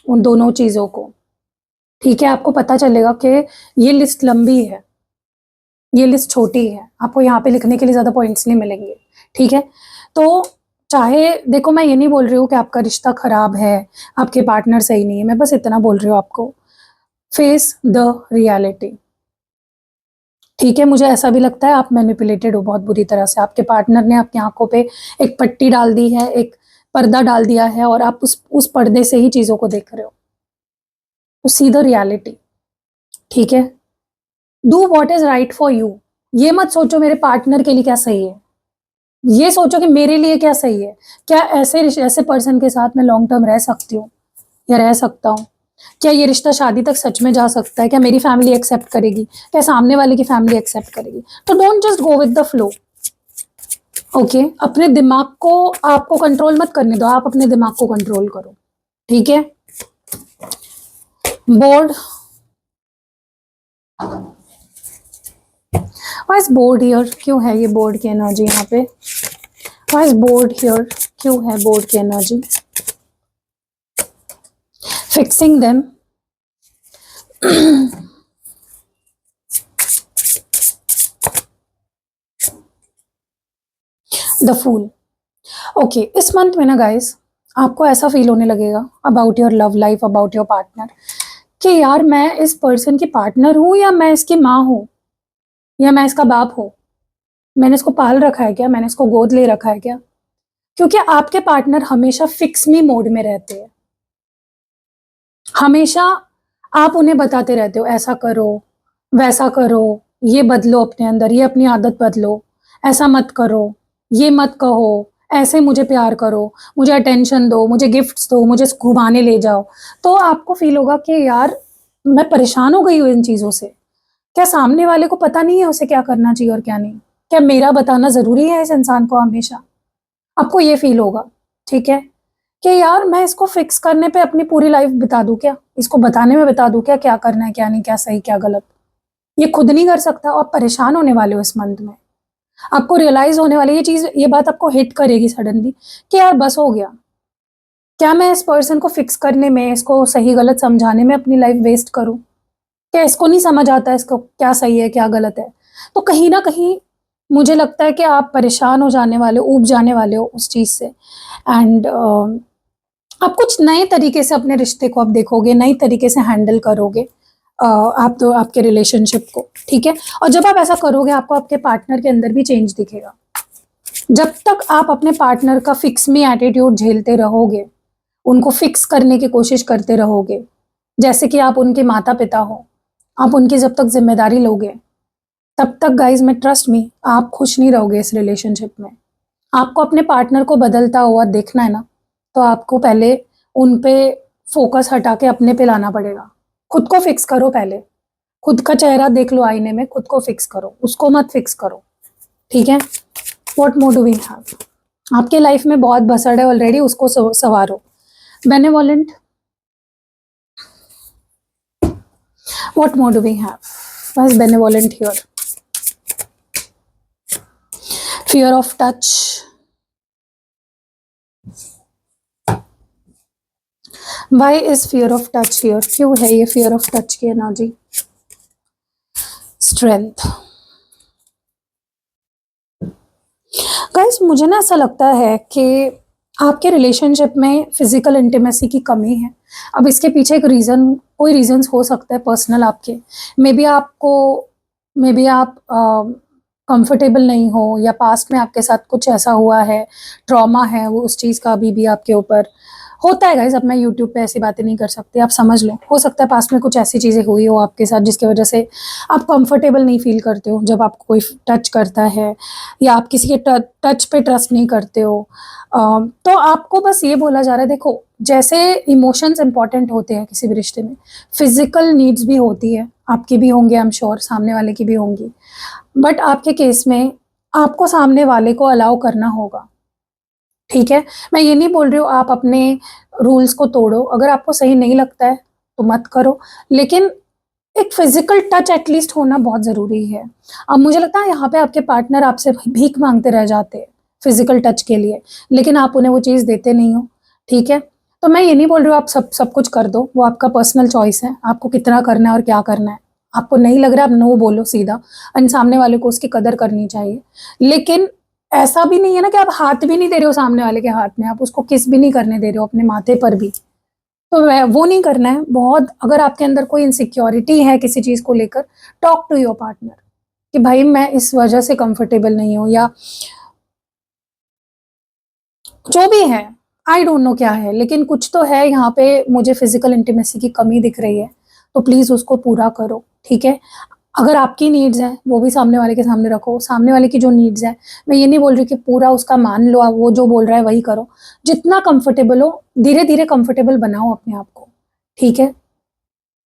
उन दोनों चीजों को, ठीक है? आपको पता चलेगा कि ये लिस्ट लंबी है, ये लिस्ट छोटी है, आपको यहाँ पे लिखने के लिए ज्यादा पॉइंट्स नहीं मिलेंगे, ठीक है? तो चाहे देखो, मैं ये नहीं बोल रही हूँ कि आपका रिश्ता खराब है, आपके पार्टनर सही नहीं है, मैं बस इतना बोल रही हूँ आपको, फेस द रियलिटी, ठीक है? मुझे ऐसा भी लगता है आप मैनिपुलेटेड हो बहुत बुरी तरह से, आपके पार्टनर ने आपकी आंखों पे एक पट्टी डाल दी है, एक पर्दा डाल दिया है, और आप उस पर्दे से ही चीजों को देख रहे हो। तो सी द रियलिटी, ठीक है? Do what is right for you. ये मत सोचो मेरे पार्टनर के लिए क्या सही है, ये सोचो कि मेरे लिए क्या सही है। क्या ऐसे पर्सन के साथ मैं लॉन्ग टर्म रह सकती हूँ या रह सकता हूँ? क्या ये रिश्ता शादी तक सच में जा सकता है? क्या मेरी फैमिली एक्सेप्ट करेगी? क्या सामने वाले की फैमिली एक्सेप्ट करेगी? तो don't just go with the flow, okay? अपने दिमाग को आपको कंट्रोल मत करने दो, आप अपने दिमाग को कंट्रोल करो, ठीक है? Board, why is board here? क्यों है ये बोर्ड की एनर्जी यहाँ पे? Why is board here? क्यों है बोर्ड की energy? Fixing them, the fool. Okay, इस मंथ में ना गाइस, आपको ऐसा फील होने लगेगा about your love life, about your partner, कि यार मैं इस पर्सन की पार्टनर हूँ, या मैं इसकी माँ हूँ, या मैं इसका बाप हूँ? मैंने इसको पाल रखा है क्या? मैंने इसको गोद ले रखा है क्या? क्योंकि आपके पार्टनर हमेशा फिक्स मी मोड में रहते हैं, हमेशा आप उन्हें बताते रहते हो ऐसा करो, वैसा करो, ये बदलो अपने अंदर, ये अपनी आदत बदलो, ऐसा मत करो, ये मत कहो, ऐसे मुझे प्यार करो, मुझे अटेंशन दो, मुझे गिफ्ट्स दो, मुझे घुमाने ले जाओ। तो आपको फील होगा कि यार मैं परेशान हो गई हूँ इन चीज़ों से। क्या सामने वाले को पता नहीं है उसे क्या करना चाहिए और क्या नहीं? क्या मेरा बताना ज़रूरी है इस इंसान को हमेशा? आपको ये फील होगा, ठीक है? कि यार मैं इसको फिक्स करने पे अपनी पूरी लाइफ बिता दूं क्या? इसको बताने में बिता दूं क्या, क्या करना है, क्या नहीं, क्या सही, क्या गलत? ये खुद नहीं कर सकता, और आप परेशान होने वाले हो इस मंथ में। आपको रियलाइज होने वाली ये बात आपको हिट करेगी सडनली कि यार बस हो गया। क्या मैं इस पर्सन को फिक्स करने में, इसको सही गलत समझाने में अपनी लाइफ वेस्ट करूं? क्या इसको नहीं समझ आता इसको क्या सही है, क्या गलत है? तो कहीं ना कहीं मुझे लगता है कि आप परेशान हो जाने वाले हो, ऊब जाने वाले हो उस चीज़ से। एंड आप कुछ नए तरीके से अपने रिश्ते को आप देखोगे, नई तरीके से हैंडल करोगे आप तो आपके रिलेशनशिप को, ठीक है? और जब आप ऐसा करोगे, आपको आपके पार्टनर के अंदर भी चेंज दिखेगा। जब तक आप अपने पार्टनर का फिक्स मी एटीट्यूड झेलते रहोगे, उनको फिक्स करने की कोशिश करते रहोगे, जैसे कि आप उनके माता पिता हो, आप उनकी जब तक जिम्मेदारी लोगे, तब तक गाइज मैं ट्रस्ट मी, आप खुश नहीं रहोगे इस रिलेशनशिप में। आपको अपने पार्टनर को बदलता हुआ देखना है ना, तो आपको पहले उन पे फोकस हटा के अपने पे लाना पड़ेगा। खुद को फिक्स करो पहले, खुद का चेहरा देख लो आईने में, खुद को फिक्स करो, उसको मत फिक्स करो, ठीक है? What more do we have? आपके लाइफ में बहुत बसड़ है ऑलरेडी, उसको सवारो। Benevolent, what more do we have? बस benevolent here. Fear of touch, why is fear of touch here? क्यों है ये फियर ऑफ टच की एनर्जी? स्ट्रेंथ। गाइस मुझे ना ऐसा लगता है कि आपके रिलेशनशिप में फिजिकल इंटीमेसी की कमी है। अब इसके पीछे एक रीज़न, कोई रीजंस हो सकता है पर्सनल आपके। मे बी आप कंफर्टेबल नहीं हो, या पास्ट में आपके साथ कुछ ऐसा हुआ है, ट्रॉमा है वो, उस चीज़ का अभी भी आपके ऊपर होता है गाइस, अब मैं यूट्यूब पे ऐसी बातें नहीं कर सकती, आप समझ लो। हो सकता है पास्ट में कुछ ऐसी चीज़ें हुई हो आपके साथ जिसकी वजह से आप कंफर्टेबल नहीं फील करते हो जब आपको कोई टच करता है, या आप किसी के टच पे ट्रस्ट नहीं करते हो। तो आपको बस ये बोला जा रहा है, देखो जैसे इमोशंस इंपॉर्टेंट होते हैं किसी भी रिश्ते में, फिजिकल नीड्स भी होती है, आपकी भी होंगे, आई एम श्योर सामने वाले की भी होंगी। बट आपके केस में आपको सामने वाले को अलाउ करना होगा, ठीक है? मैं ये नहीं बोल रही हूँ आप अपने रूल्स को तोड़ो, अगर आपको सही नहीं लगता है तो मत करो, लेकिन एक फिजिकल टच एटलीस्ट होना बहुत ज़रूरी है। अब मुझे लगता है यहाँ पे आपके पार्टनर आपसे भीख मांगते रह जाते हैं फिजिकल टच के लिए, लेकिन आप उन्हें वो चीज़ देते नहीं हो, ठीक है? तो मैं ये नहीं बोल रही हूँ आप सब कुछ कर दो, वो आपका पर्सनल चॉइस है, आपको कितना करना है और क्या करना है। आपको नहीं लग रहा, आप नो बोलो सीधा, एंड सामने वाले को उसकी कदर करनी चाहिए। लेकिन ऐसा भी नहीं है ना कि आप हाथ भी नहीं दे रहे हो सामने वाले के हाथ में, आप उसको किस भी नहीं करने दे रहे हो अपने माथे पर भी, तो वो नहीं करना है। बहुत अगर आपके अंदर कोई इनसिक्योरिटी है किसी चीज़ को लेकर, टॉक टू योर पार्टनर कि भाई मैं इस वजह से कंफर्टेबल नहीं हूँ, या जो भी है, आई डोंट नो क्या है, लेकिन कुछ तो है यहाँ पे, मुझे फिजिकल इंटीमेसी की कमी दिख रही है, तो प्लीज़ उसको पूरा करो, ठीक है? अगर आपकी नीड्स हैं वो भी सामने वाले के सामने रखो, सामने वाले की जो नीड्स हैं, मैं ये नहीं बोल रही कि पूरा उसका मान लो, आप वो जो बोल रहा है वही करो, जितना कंफर्टेबल हो धीरे धीरे कंफर्टेबल बनाओ अपने आप को, ठीक है?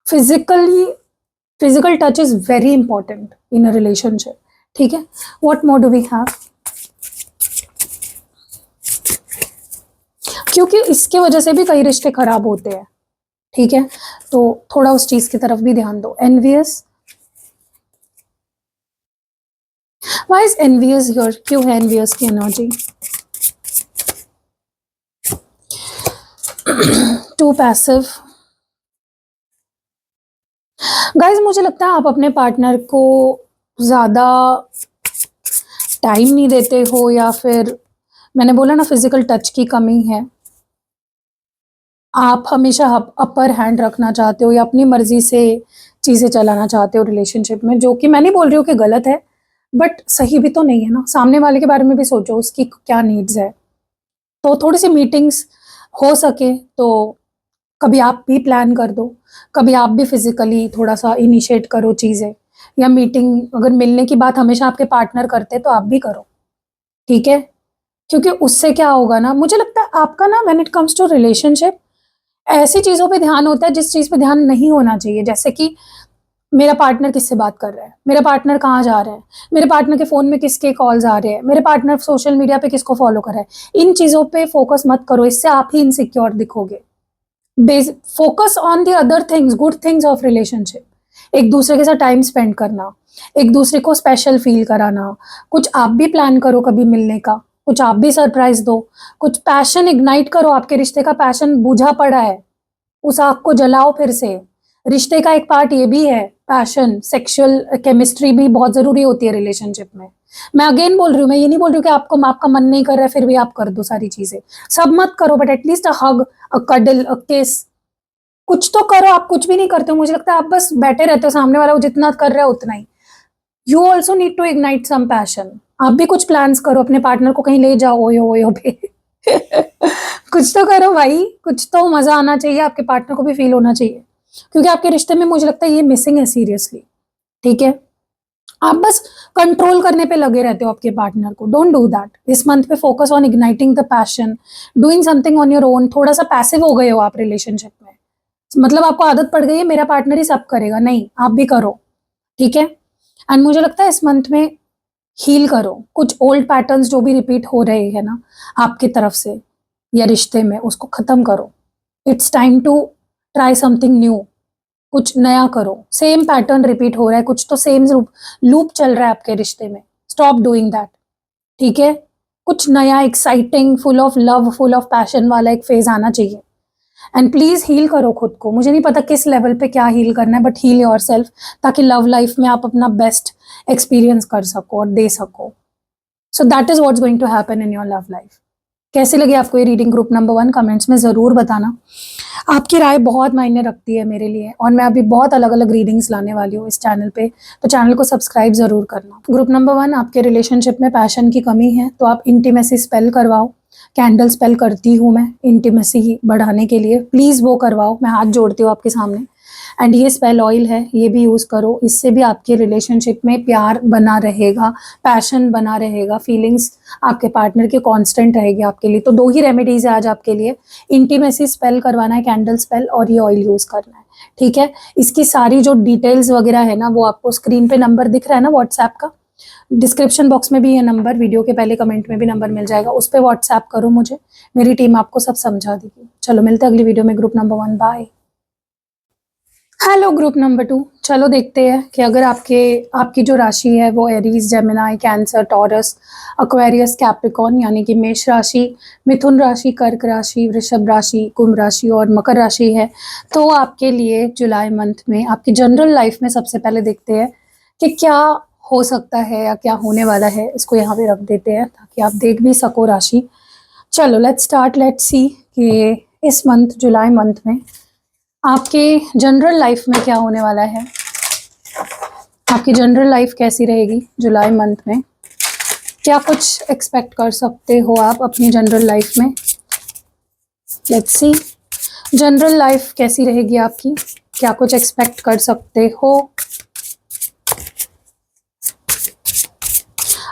Physically physical touch is very important in a relationship, ठीक है? What more do we have? क्योंकि इसके वजह से भी कई रिश्ते खराब होते हैं, ठीक है? तो थोड़ा उस चीज की तरफ भी ध्यान दो। Envious, why is envious here? क्यों है एनवियस की एनर्जी? To passive. गाइज मुझे लगता है आप अपने पार्टनर को ज्यादा टाइम नहीं देते हो, या फिर मैंने बोला ना फिजिकल टच की कमी है। आप हमेशा अपर हैंड रखना चाहते हो या अपनी मर्जी से चीज़ें चलाना चाहते हो रिलेशनशिप में, जो कि मैं नहीं बोल रही हूँ कि गलत है, बट सही भी तो नहीं है ना। सामने वाले के बारे में भी सोचो, उसकी क्या नीड्स है। तो थोड़ी सी मीटिंग्स हो सके तो कभी आप भी प्लान कर दो, कभी आप भी फिजिकली थोड़ा सा इनिशिएट करो चीज़ें, या मीटिंग अगर मिलने की बात हमेशा आपके पार्टनर करते तो आप भी करो, ठीक है? क्योंकि उससे क्या होगा ना, मुझे लगता है आपका ना when it comes to relationship ऐसी चीज़ों पे ध्यान होता है जिस चीज़ पे ध्यान नहीं होना चाहिए। जैसे कि मेरा पार्टनर किससे बात कर रहा है, मेरा पार्टनर कहाँ जा रहा है, मेरे पार्टनर के फ़ोन में किसके कॉल्स आ रहे हैं, मेरे पार्टनर सोशल मीडिया पे किसको फॉलो कर रहा है। इन चीज़ों पे फोकस मत करो, इससे आप ही इनसिक्योर दिखोगे। Focus on the other things, good things of relationship. एक दूसरे के साथ टाइम स्पेंड करना, एक दूसरे को स्पेशल फील कराना, कुछ आप भी प्लान करो कभी मिलने का, कुछ आप भी सरप्राइज दो, कुछ पैशन इग्नाइट करो। आपके रिश्ते का पैशन बुझा पड़ा है, उस आग को जलाओ फिर से। रिश्ते का एक पार्ट ये भी है, पैशन, सेक्सुअल केमिस्ट्री भी बहुत जरूरी होती है रिलेशनशिप में। मैं अगेन बोल रही हूँ, मैं ये नहीं बोल रही हूँ कि आपका मन नहीं कर रहा है फिर भी आप कर दो सारी चीजें, सब मत करो, but at least a hug, a cuddle, a kiss, कुछ तो करो। आप कुछ भी नहीं करते हो, मुझे लगता है आप बस बैठे रहते हो, सामने वाला वो जितना कर रहा है उतना ही। You also need to ignite some passion. आप भी कुछ प्लान्स करो, अपने पार्टनर को कहीं ले जाओ, ओयो ओयो पे कुछ तो करो भाई, कुछ तो मजा आना चाहिए, आपके पार्टनर को भी फील होना चाहिए, क्योंकि आपके रिश्ते में मुझे लगता है ये मिसिंग है सीरियसली, ठीक है? आप बस कंट्रोल करने पे लगे रहते हो आपके पार्टनर को, डोंट डू दैट। इस मंथ पे focus on igniting the passion, doing something on your own. थोड़ा सा पैसिव हो गए हो आप रिलेशनशिप में, मतलब आपको आदत पड़ गई है मेरा पार्टनर ही सब करेगा, नहीं आप भी करो, ठीक है? एंड मुझे लगता है इस मंथ में हील करो कुछ ओल्ड पैटर्न्स जो भी रिपीट हो रहे हैं ना आपकी तरफ से या रिश्ते में, उसको खत्म करो। It's time to try something new, कुछ नया करो। सेम पैटर्न रिपीट हो रहा है, कुछ तो सेम लूप चल रहा है आपके रिश्ते में, स्टॉप डूइंग दैट, ठीक है? कुछ नया, exciting, full of love, full of passion वाला एक फेज आना चाहिए। एंड प्लीज हील करो खुद को। मुझे नहीं पता किस लेवल पे क्या हील करना है, बट हील योर सेल्फ, ताकि लव लाइफ में आप अपना बेस्ट एक्सपीरियंस कर सको और दे सको। So that is what's going to happen in your love life. कैसी लगी आपको ये रीडिंग ग्रुप नंबर 1? कमेंट्स में ज़रूर बताना। आपकी राय बहुत मायने रखती है मेरे लिए, और मैं अभी बहुत अलग अलग रीडिंग्स लाने वाली हूँ इस चैनल पे, तो चैनल को सब्सक्राइब ज़रूर करना। ग्रुप नंबर 1, आपके रिलेशनशिप में पैशन की कमी है तो आप इंटीमेसी स्पेल करवाओ। कैंडल स्पेल करती हूँ मैं इंटीमेसी बढ़ाने के लिए, प्लीज़ वो करवाओ, मैं हाथ जोड़ती हूँ आपके सामने। एंड ये स्पेल ऑयल है, ये भी यूज़ करो, इससे भी आपके रिलेशनशिप में प्यार बना रहेगा, पैशन बना रहेगा, फीलिंग्स आपके पार्टनर की कांस्टेंट रहेगी आपके लिए। तो 2 ही रेमेडीज है आज आपके लिए, इंटीमेसी स्पेल करवाना है, कैंडल स्पेल, और ये ऑयल यूज़ करना है, ठीक है। इसकी सारी जो डिटेल्स वगैरह है ना, वो आपको स्क्रीन पे नंबर दिख रहा है ना व्हाट्सएप का, डिस्क्रिप्शन बॉक्स में भी ये नंबर, वीडियो के पहले कमेंट में भी नंबर मिल जाएगा, उस पर व्हाट्सएप करो मुझे, मेरी टीम आपको सब समझा देगी। चलो मिलते हैं अगली वीडियो में group number 1, bye. Hello group number 2, चलो देखते हैं कि अगर आपकी जो राशि है वो Aries, Gemini, cancer, taurus, Aquarius, Capricorn यानी कि मेष राशि, मिथुन राशि, कर्क राशि, वृषभ राशि, कुंभ राशि और मकर राशि है, तो आपके लिए जुलाई मंथ में आपकी जनरल लाइफ में सबसे पहले देखते हैं कि क्या हो सकता है या क्या होने वाला है। इसको यहाँ पे रख देते हैं ताकि आप देख भी सको राशि। चलो लेट्स स्टार्ट, लेट्स सी कि इस मंथ, जुलाई मंथ में आपके जनरल लाइफ में क्या होने वाला है। आपकी जनरल लाइफ कैसी रहेगी जुलाई मंथ में, क्या कुछ एक्सपेक्ट कर सकते हो आप अपनी जनरल लाइफ में। लेट्स सी जनरल लाइफ कैसी रहेगी आपकी, क्या कुछ एक्सपेक्ट कर सकते हो।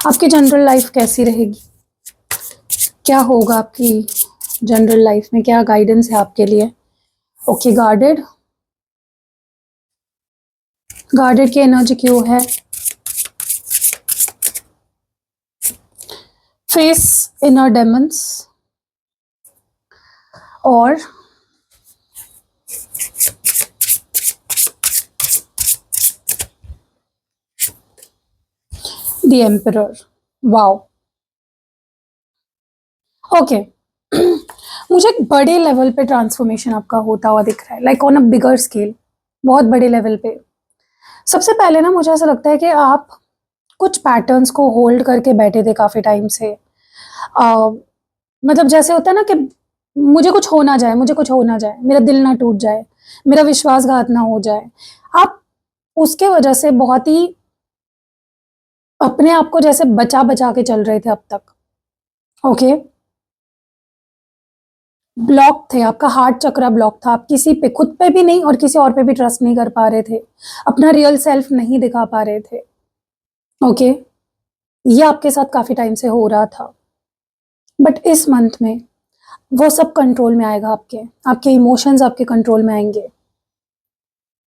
आपकी जनरल लाइफ कैसी रहेगी, क्या होगा आपकी जनरल लाइफ में, क्या गाइडेंस है आपके लिए। ओके, गार्डेड की एनर्जी क्यों है। फेस इनर डेमन्स और द एम्परर। Wow, okay. मुझे एक बड़े लेवल पे ट्रांसफॉर्मेशन आपका होता हुआ दिख रहा है, like on a bigger scale, बहुत बड़े लेवल पे। सबसे पहले ना मुझे ऐसा लगता है कि आप कुछ पैटर्न्स को होल्ड करके बैठे थे काफ़ी टाइम से। मतलब जैसे होता है ना कि मुझे कुछ हो ना जाए, मुझे कुछ हो ना जाए, मेरा दिल ना टूट जाए, मेरा विश्वासघात ना हो जाए। आप उसके वजह से बहुत ही अपने आप को जैसे बचा बचा के चल रहे थे अब तक। ओके, ब्लॉक थे, आपका हार्ट चक्रा ब्लॉक था, आप किसी पे, खुद पे भी नहीं और किसी और पे भी ट्रस्ट नहीं कर पा रहे थे, अपना रियल सेल्फ नहीं दिखा पा रहे थे। ओके, ये आपके साथ काफी टाइम से हो रहा था, बट इस मंथ में वो सब कंट्रोल में आएगा। आपके इमोशंस आपके कंट्रोल में आएंगे।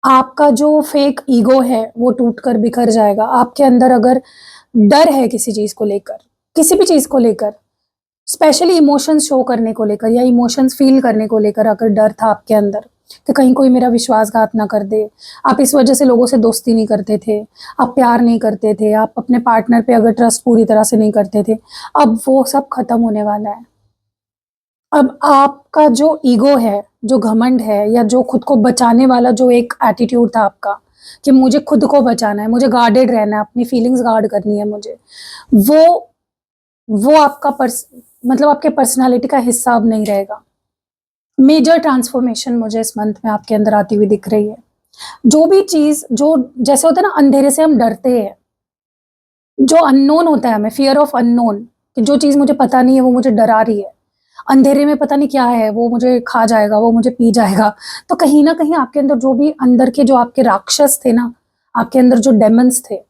आपका जो फेक ईगो है वो टूट कर बिखर जाएगा। आपके अंदर अगर डर है किसी चीज को लेकर, किसी भी चीज को लेकर, स्पेशली इमोशंस शो करने को लेकर या इमोशंस फील करने को लेकर अगर डर था आपके अंदर कि कहीं कोई मेरा विश्वासघात ना कर दे, आप इस वजह से लोगों से दोस्ती नहीं करते थे, आप प्यार नहीं करते थे, आप अपने पार्टनर पे अगर ट्रस्ट पूरी तरह से नहीं करते थे, अब वो सब खत्म होने वाला है। अब आपका जो ईगो है, जो घमंड है, या जो खुद को बचाने वाला जो एक एटीट्यूड था आपका कि मुझे खुद को बचाना है, मुझे गार्डेड रहना है, अपनी फीलिंग्स गार्ड करनी है मुझे, वो आपका मतलब आपके पर्सनालिटी का हिस्सा अब नहीं रहेगा। मेजर ट्रांसफॉर्मेशन मुझे इस मंथ में आपके अंदर आती हुई दिख रही है। जो भी चीज, जो जैसे होता है ना, अंधेरे से हम डरते हैं, जो अननोन होता है हमें, फियर ऑफ अननोन, कि जो चीज मुझे पता नहीं है वो मुझे डरा रही है, अंधेरे में पता नहीं क्या है, वो मुझे खा जाएगा, वो मुझे पी जाएगा। तो कहीं ना कहीं आपके अंदर जो भी अंदर के जो आपके राक्षस थे ना, आपके अंदर जो डेमन्स थे,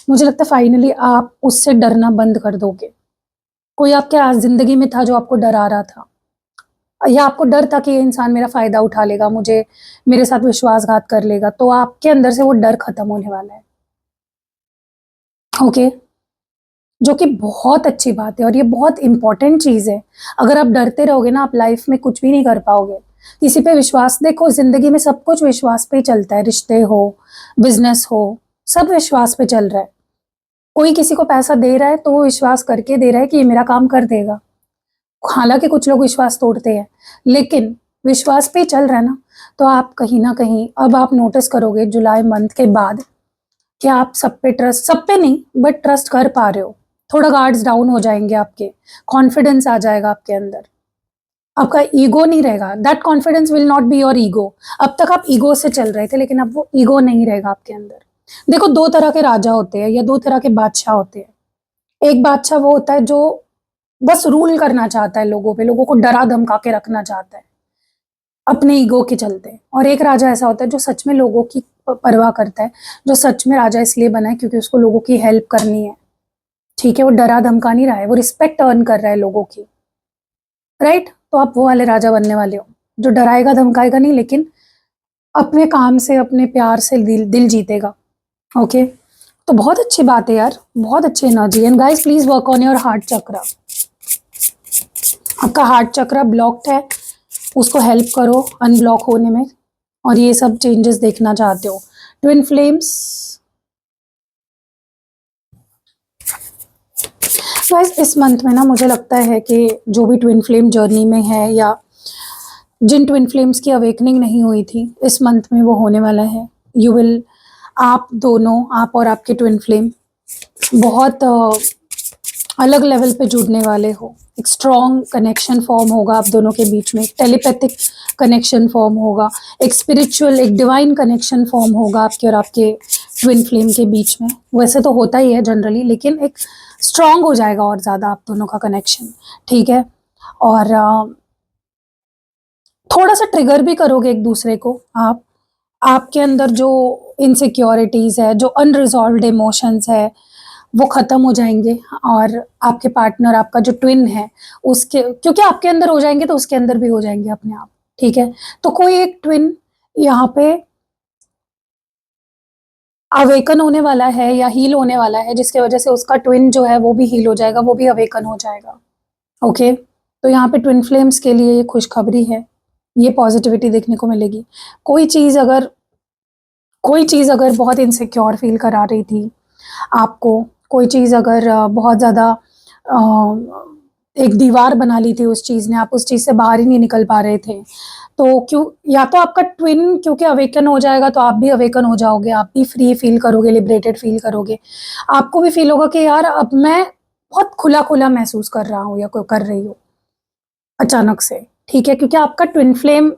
मुझे लगता है फाइनली आप उससे डरना बंद कर दोगे। कोई आपके जिंदगी में था जो आपको डरा रहा था, या आपको डर था कि ये इंसान मेरा फायदा उठा लेगा, मुझे, मेरे साथ विश्वासघात कर लेगा, तो आपके अंदर से वो डर खत्म होने वाला है। ओके, जो कि बहुत अच्छी बात है और ये बहुत इंपॉर्टेंट चीज है। अगर आप डरते रहोगे ना, आप लाइफ में कुछ भी नहीं कर पाओगे। किसी पे विश्वास, देखो जिंदगी में सब कुछ विश्वास पे ही चलता है, रिश्ते हो, बिजनेस हो, सब विश्वास पे चल रहा है। कोई किसी को पैसा दे रहा है तो वो विश्वास करके दे रहा है कि ये मेरा काम कर देगा। हालांकि कुछ लोग विश्वास तोड़ते हैं, लेकिन विश्वास पे ही चल रहा है ना। तो आप कहीं ना कहीं अब आप नोटिस करोगे जुलाई मंथ के बाद कि आप सब पे ट्रस्ट, सब पे नहीं बट ट्रस्ट कर पा रहे हो। थोड़ा गार्ड्स डाउन हो जाएंगे आपके, कॉन्फिडेंस आ जाएगा आपके अंदर, आपका ईगो नहीं रहेगा, that confidence will not be your ego. अब तक आप ईगो से चल रहे थे, लेकिन अब वो ईगो नहीं रहेगा आपके अंदर। देखो, दो तरह के राजा होते हैं या दो तरह के बादशाह होते हैं। एक बादशाह वो होता है जो बस रूल करना चाहता है लोगों पे, लोगों को डरा धमका के रखना चाहता है अपने ईगो के चलते। और एक राजा ऐसा होता है जो सच में लोगों की परवाह करता है, जो सच में राजा इसलिए बना है क्योंकि उसको लोगों की हेल्प करनी है। ठीक है, वो डरा धमका नहीं रहा है, वो रिस्पेक्ट अर्न कर रहा है लोगों की, राइट? तो आप वो वाले राजा बनने वाले हो जो डराएगा धमकाएगा नहीं, लेकिन अपने काम से अपने प्यार से दिल जीतेगा। ओके, तो बहुत अच्छी बात है यार, बहुत अच्छी energy. And guys, please work on your heart chakra. आपका हार्ट चक्रा ब्लॉक्ड है, उसको हेल्प करो अनब्लॉक होने में, और ये सब चेंजेस देखना चाहते हो। ट्विन फ्लेम्स, गाइस इस मंथ में ना मुझे लगता है कि जो भी ट्विन फ्लेम जर्नी में है या जिन ट्विन फ्लेम्स की अवेकनिंग नहीं हुई थी, इस मंथ में वो होने वाला है। यू विल, आप दोनों, आप और आपके ट्विन फ्लेम बहुत अलग लेवल पे जुड़ने वाले हो। एक स्ट्रॉन्ग कनेक्शन फॉर्म होगा आप दोनों के बीच में, टेलीपैथिक कनेक्शन फॉर्म होगा, एक स्पिरिचुअल, एक डिवाइन कनेक्शन फॉर्म होगा आपके और आपके ट्विन फ्लेम के बीच में। वैसे तो होता ही है जनरली, लेकिन एक स्ट्रॉन्ग हो जाएगा और ज़्यादा आप दोनों का कनेक्शन। ठीक है, और थोड़ा सा ट्रिगर भी करोगे एक दूसरे को आप। आपके अंदर जो इनसिक्योरिटीज है, जो अनरिजॉल्व्ड इमोशंस है, वो खत्म हो जाएंगे। और आपके पार्टनर, आपका जो ट्विन है, उसके, क्योंकि आपके अंदर हो जाएंगे तो उसके अंदर भी हो जाएंगे अपने आप। ठीक है, तो कोई एक ट्विन यहाँ पे अवेकन होने वाला है या हील होने वाला है, जिसकी वजह से उसका ट्विन जो है वो भी हील हो जाएगा, वो भी अवेकन हो जाएगा। ओके, तो यहाँ पे ट्विन फ्लेम्स के लिए ये खुशखबरी है, ये पॉजिटिविटी देखने को मिलेगी। कोई चीज़ अगर बहुत इनसिक्योर फील करा रही थी आपको, कोई चीज़ अगर बहुत ज़्यादा एक दीवार बना ली थी उस चीज़ ने, आप उस चीज़ से बाहर ही नहीं निकल पा रहे थे, तो क्यों, या तो आपका ट्विन क्योंकि अवेकन हो जाएगा तो आप भी अवेकन हो जाओगे, आप भी फ्री फील करोगे, लिबरेटेड फील करोगे। आपको भी फील होगा कि यार अब मैं बहुत खुला खुला महसूस कर रहा हूँ या कर रही हूँ अचानक से। ठीक है, क्योंकि आपका ट्विन फ्लेम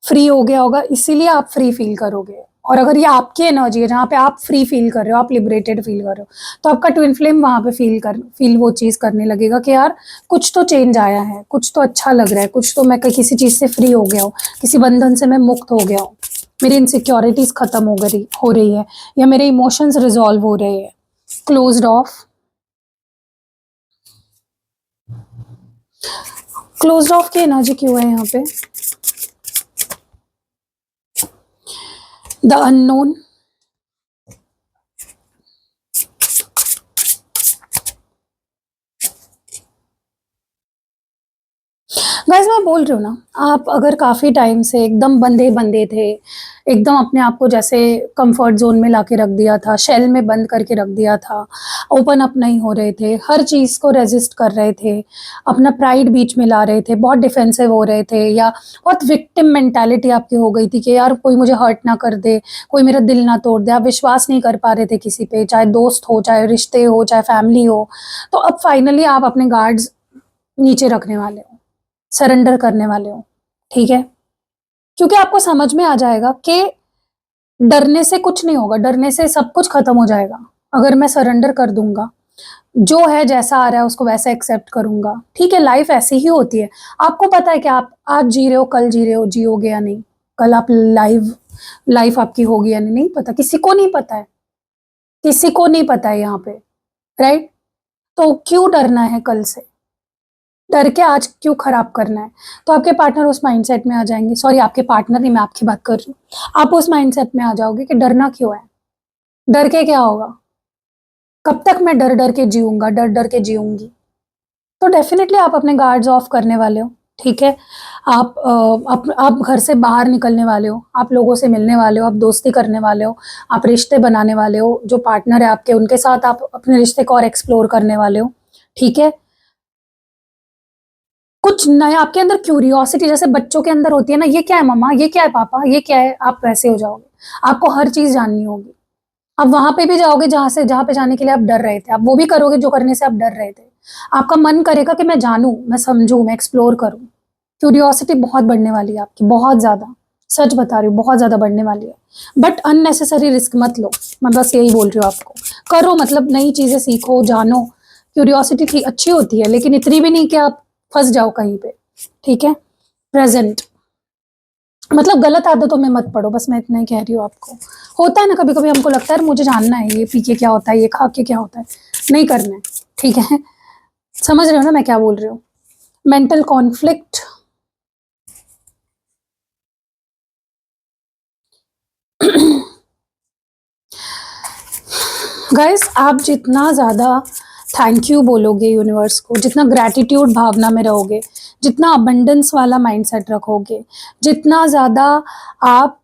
फ्री हो गया होगा, इसीलिए आप फ्री फील करोगे। और अगर ये आपकी एनर्जी है जहाँ पे आप फ्री फील कर रहे हो, आप लिबरेटेड फील कर रहे हो, तो आपका ट्विन फ्लेम वहां पे फील वो चीज़ करने लगेगा कि यार कुछ तो चेंज आया है, कुछ तो अच्छा लग रहा है, कुछ तो मैं किसी चीज़ से फ्री हो गया हूँ, किसी बंधन से मैं मुक्त हो गया हूँ, मेरी इनसिक्योरिटीज खत्म हो रही है, या मेरे इमोशंस रिजॉल्व हो रहे हैं। क्लोज्ड ऑफ, क्लोज्ड ऑफ की एनर्जी क्यों है यहाँ पे? द अननोन, गाइस मैं बोल रही हूँ ना, आप अगर काफ़ी टाइम से एकदम बंधे बंधे थे, एकदम अपने आप को जैसे कंफर्ट जोन में लाके रख दिया था, शेल में बंद करके रख दिया था, ओपन अप नहीं हो रहे थे, हर चीज़ को रेजिस्ट कर रहे थे, अपना प्राइड बीच में ला रहे थे, बहुत डिफेंसिव हो रहे थे, या बहुत विक्टिम मेंटालिटी आपकी हो गई थी कि यार कोई मुझे हर्ट ना कर दे, कोई मेरा दिल ना तोड़ दे, आप विश्वास नहीं कर पा रहे थे किसी पे, चाहे दोस्त हो, चाहे रिश्ते हो, चाहे फैमिली हो। तो अब फाइनली आप अपने गार्ड्स नीचे रखने वाले हो, सरेंडर करने वाले हो। ठीक है, क्योंकि आपको समझ में आ जाएगा कि डरने से कुछ नहीं होगा, डरने से सब कुछ खत्म हो जाएगा। अगर मैं सरेंडर कर दूंगा, जो है जैसा आ रहा है उसको वैसा एक्सेप्ट करूंगा। ठीक है, लाइफ ऐसी ही होती है। आपको पता है कि आप आज जी रहे हो, कल जी रहे हो, जियोगे या नहीं, कल आप लाइफ आपकी होगी या नहीं पता, किसी को नहीं पता है, किसी को नहीं पता है यहाँ पे, राइट? तो क्यों डरना है कल से? डर के आज क्यों खराब करना है? तो आपके पार्टनर उस माइंडसेट में आ जाएंगे, सॉरी आपके पार्टनर नहीं, मैं आपकी बात कर रही हूँ, आप उस माइंडसेट में आ जाओगे कि डरना क्यों है, डर के क्या होगा, कब तक मैं डर डर के जीऊंगा, डर डर के जीऊंगी। तो डेफिनेटली आप अपने गार्ड्स ऑफ करने वाले हो। ठीक है, आप घर से बाहर निकलने वाले हो, आप लोगों से मिलने वाले हो, आप दोस्ती करने वाले हो, आप रिश्ते बनाने वाले हो, जो पार्टनर है आपके उनके साथ आप अपने रिश्ते को और एक्सप्लोर करने वाले हो। ठीक है, कुछ नया आपके अंदर क्यूरियोसिटी जैसे बच्चों के अंदर होती है ना, ये क्या है मम्मा, ये क्या है पापा, ये क्या है, आप वैसे हो जाओगे, आपको हर चीज जाननी होगी। आप वहां पे भी जाओगे जहाँ पे जाने के लिए आप डर रहे थे, आप वो भी करोगे जो करने से आप डर रहे थे। आपका मन करेगा कि मैं जानूं, मैं समझूं, मैं एक्सप्लोर करूं। क्यूरियोसिटी बहुत बढ़ने वाली है आपकी, बहुत ज्यादा। सच बता रही हूँ, बहुत ज्यादा बढ़ने वाली है। बट अननेसेसरी रिस्क मत लो, मैं बस यही बोल रही हूँ आपको। करो, मतलब नई चीजें सीखो, जानो। क्यूरियोसिटी ठीक अच्छी होती है, लेकिन इतनी भी नहीं कि आप फंस जाओ कहीं पे। ठीक है। प्रेजेंट, मतलब गलत आदतों में मत पड़ो, बस मैं इतना ही कह रही हूँ आपको। होता है ना कभी कभी, हमको लगता है यार मुझे जानना है ये पी के क्या होता है, ये खा के क्या होता है। नहीं करना है। ठीक है। समझ रहे हो ना मैं क्या बोल रही हूँ। Mental conflict. गाइस, आप जितना ज़्यादा थैंक यू बोलोगे यूनिवर्स को, जितना ग्रैटिट्यूड भावना में रहोगे, जितना अबंडेंस वाला माइंडसेट रखोगे, जितना ज़्यादा आप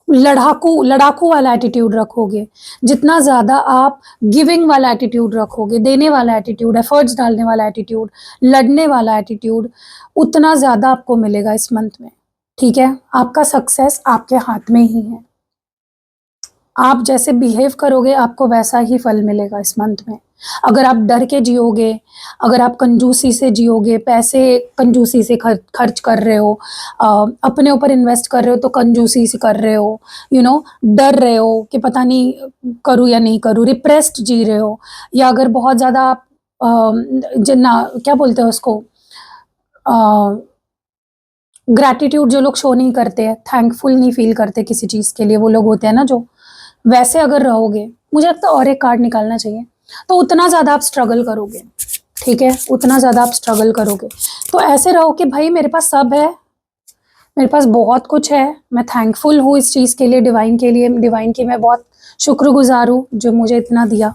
लड़ाकू लड़ाकू वाला एटीट्यूड रखोगे, जितना ज़्यादा आप गिविंग वाला एटीट्यूड रखोगे, देने वाला एटीट्यूड, एफर्ट्स डालने वाला एटीट्यूड, लड़ने वाला एटीट्यूड, उतना ज़्यादा आपको मिलेगा इस मंथ में। ठीक है। आपका सक्सेस आपके हाथ में ही है। आप जैसे बिहेव करोगे आपको वैसा ही फल मिलेगा इस मंथ में। अगर आप डर के जियोगे, अगर आप कंजूसी से जियोगे, पैसे कंजूसी से खर्च कर रहे हो, अपने ऊपर इन्वेस्ट कर रहे हो तो कंजूसी से कर रहे हो, डर रहे हो कि पता नहीं करूँ या नहीं करूँ, रिप्रेस्ड जी रहे हो, या अगर बहुत ज़्यादा आप जिन्ना क्या बोलते हैं उसको, ग्रैटिट्यूड जो लोग शो नहीं करते हैं, थैंकफुल नहीं फील करते किसी चीज़ के लिए, वो लोग होते हैं ना जो, वैसे अगर रहोगे, मुझे लगता है और एक कार्ड निकालना चाहिए, तो उतना ज़्यादा आप स्ट्रगल करोगे। ठीक है। उतना ज़्यादा आप स्ट्रगल करोगे। तो ऐसे रहो कि भाई मेरे पास सब है, मेरे पास बहुत कुछ है, मैं थैंकफुल हूँ इस चीज़ के लिए, डिवाइन के लिए, डिवाइन की मैं बहुत शुक्रगुजार हूँ जो मुझे इतना दिया।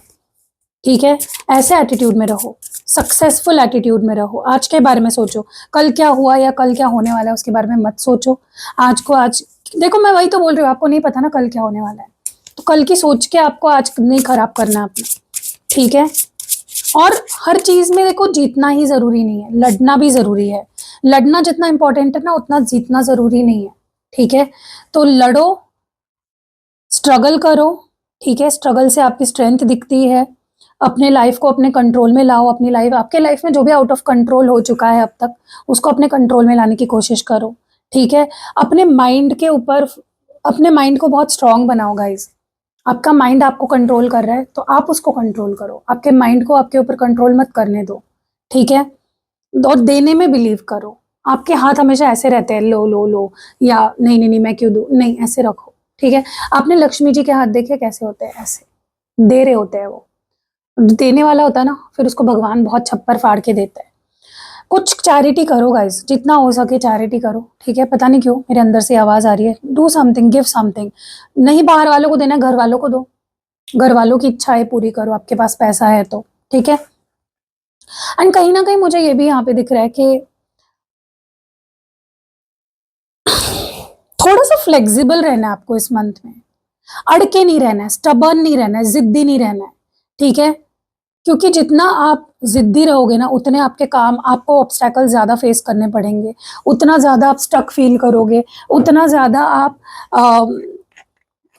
ठीक है। ऐसे एटीट्यूड में रहो, सक्सेसफुल एटीट्यूड में रहो। आज के बारे में सोचो, कल क्या हुआ या कल क्या होने वाला है उसके बारे में मत सोचो। आज को आज देखो, मैं वही तो बोल रही हूँ, आपको नहीं पता ना कल क्या होने वाला है, तो कल की सोच के आपको आज नहीं खराब करना अपना। ठीक है। और हर चीज में देखो, जीतना ही जरूरी नहीं है, लड़ना भी जरूरी है। लड़ना जितना इंपॉर्टेंट है ना, उतना जीतना जरूरी नहीं है। ठीक है। तो लड़ो, स्ट्रगल करो। ठीक है। स्ट्रगल से आपकी स्ट्रेंथ दिखती है। अपने लाइफ को अपने कंट्रोल में लाओ। अपनी लाइफ, आपके लाइफ में जो भी आउट ऑफ कंट्रोल हो चुका है अब तक, उसको अपने कंट्रोल में लाने की कोशिश करो। ठीक है। अपने माइंड के ऊपर, अपने माइंड को बहुत स्ट्रांग बनाओ गाइज। आपका माइंड आपको कंट्रोल कर रहा है तो आप उसको कंट्रोल करो, आपके माइंड को आपके ऊपर कंट्रोल मत करने दो। ठीक है। और देने में बिलीव करो। आपके हाथ हमेशा ऐसे रहते हैं, लो लो लो, या नहीं नहीं नहीं मैं क्यों दूं, नहीं, ऐसे रखो। ठीक है। आपने लक्ष्मी जी के हाथ देखे कैसे होते हैं, ऐसे दे रहे होते हैं वो। देने वाला होता है ना, फिर उसको भगवान बहुत छप्पर फाड़ के देता है। कुछ चैरिटी करो गाइस, जितना हो सके चैरिटी करो। ठीक है। पता नहीं क्यों मेरे अंदर से आवाज आ रही है, डू समथिंग, गिव समथिंग। नहीं बाहर वालों को देना, घर वालों को दो। घर वालों की इच्छाएं पूरी करो, आपके पास पैसा है तो। ठीक है। एंड कहीं ना कहीं मुझे ये भी यहाँ पे दिख रहा है कि थोड़ा सा फ्लेक्सिबल रहना है आपको इस मंथ में। अड़के नहीं रहना है, स्टबर्न नहीं रहना है, जिद्दी नहीं रहना है। ठीक है। क्योंकि जितना आप जिद्दी रहोगे ना, उतने आपके काम, आपको ऑब्स्टेकल ज्यादा फेस करने पड़ेंगे, उतना ज्यादा आप स्टक फील करोगे, उतना ज्यादा आप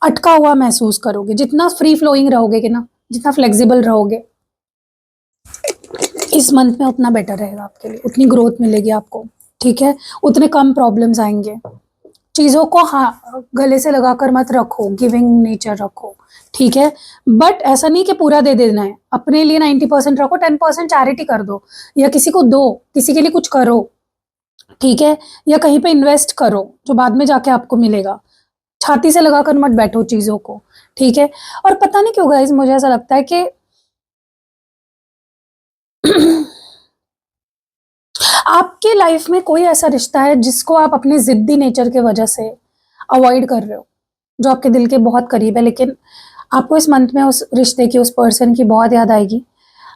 अटका हुआ महसूस करोगे। जितना फ्री फ्लोइंग रहोगे कि ना, जितना फ्लेक्सिबल रहोगे इस मंथ में, उतना बेटर रहेगा आपके लिए, उतनी ग्रोथ मिलेगी आपको। ठीक है। उतने कम प्रॉब्लम्स आएंगे। चीज़ों को हाँ गले से लगाकर मत रखो, गिविंग नेचर रखो। ठीक है। बट ऐसा नहीं कि पूरा दे देना है, अपने लिए 90% रखो, 10% चैरिटी कर दो, या किसी को दो, किसी के लिए कुछ करो। ठीक है। या कहीं पे इन्वेस्ट करो जो बाद में जाके आपको मिलेगा। छाती से लगाकर मत बैठो चीज़ों को। ठीक है। और पता नहीं क्यों गाइस, मुझे ऐसा लगता है कि आपके लाइफ में कोई ऐसा रिश्ता है जिसको आप अपने जिद्दी नेचर के वजह से अवॉइड कर रहे हो, जो आपके दिल के बहुत करीब है, लेकिन आपको इस मंथ में उस रिश्ते की, उस पर्सन की बहुत याद आएगी।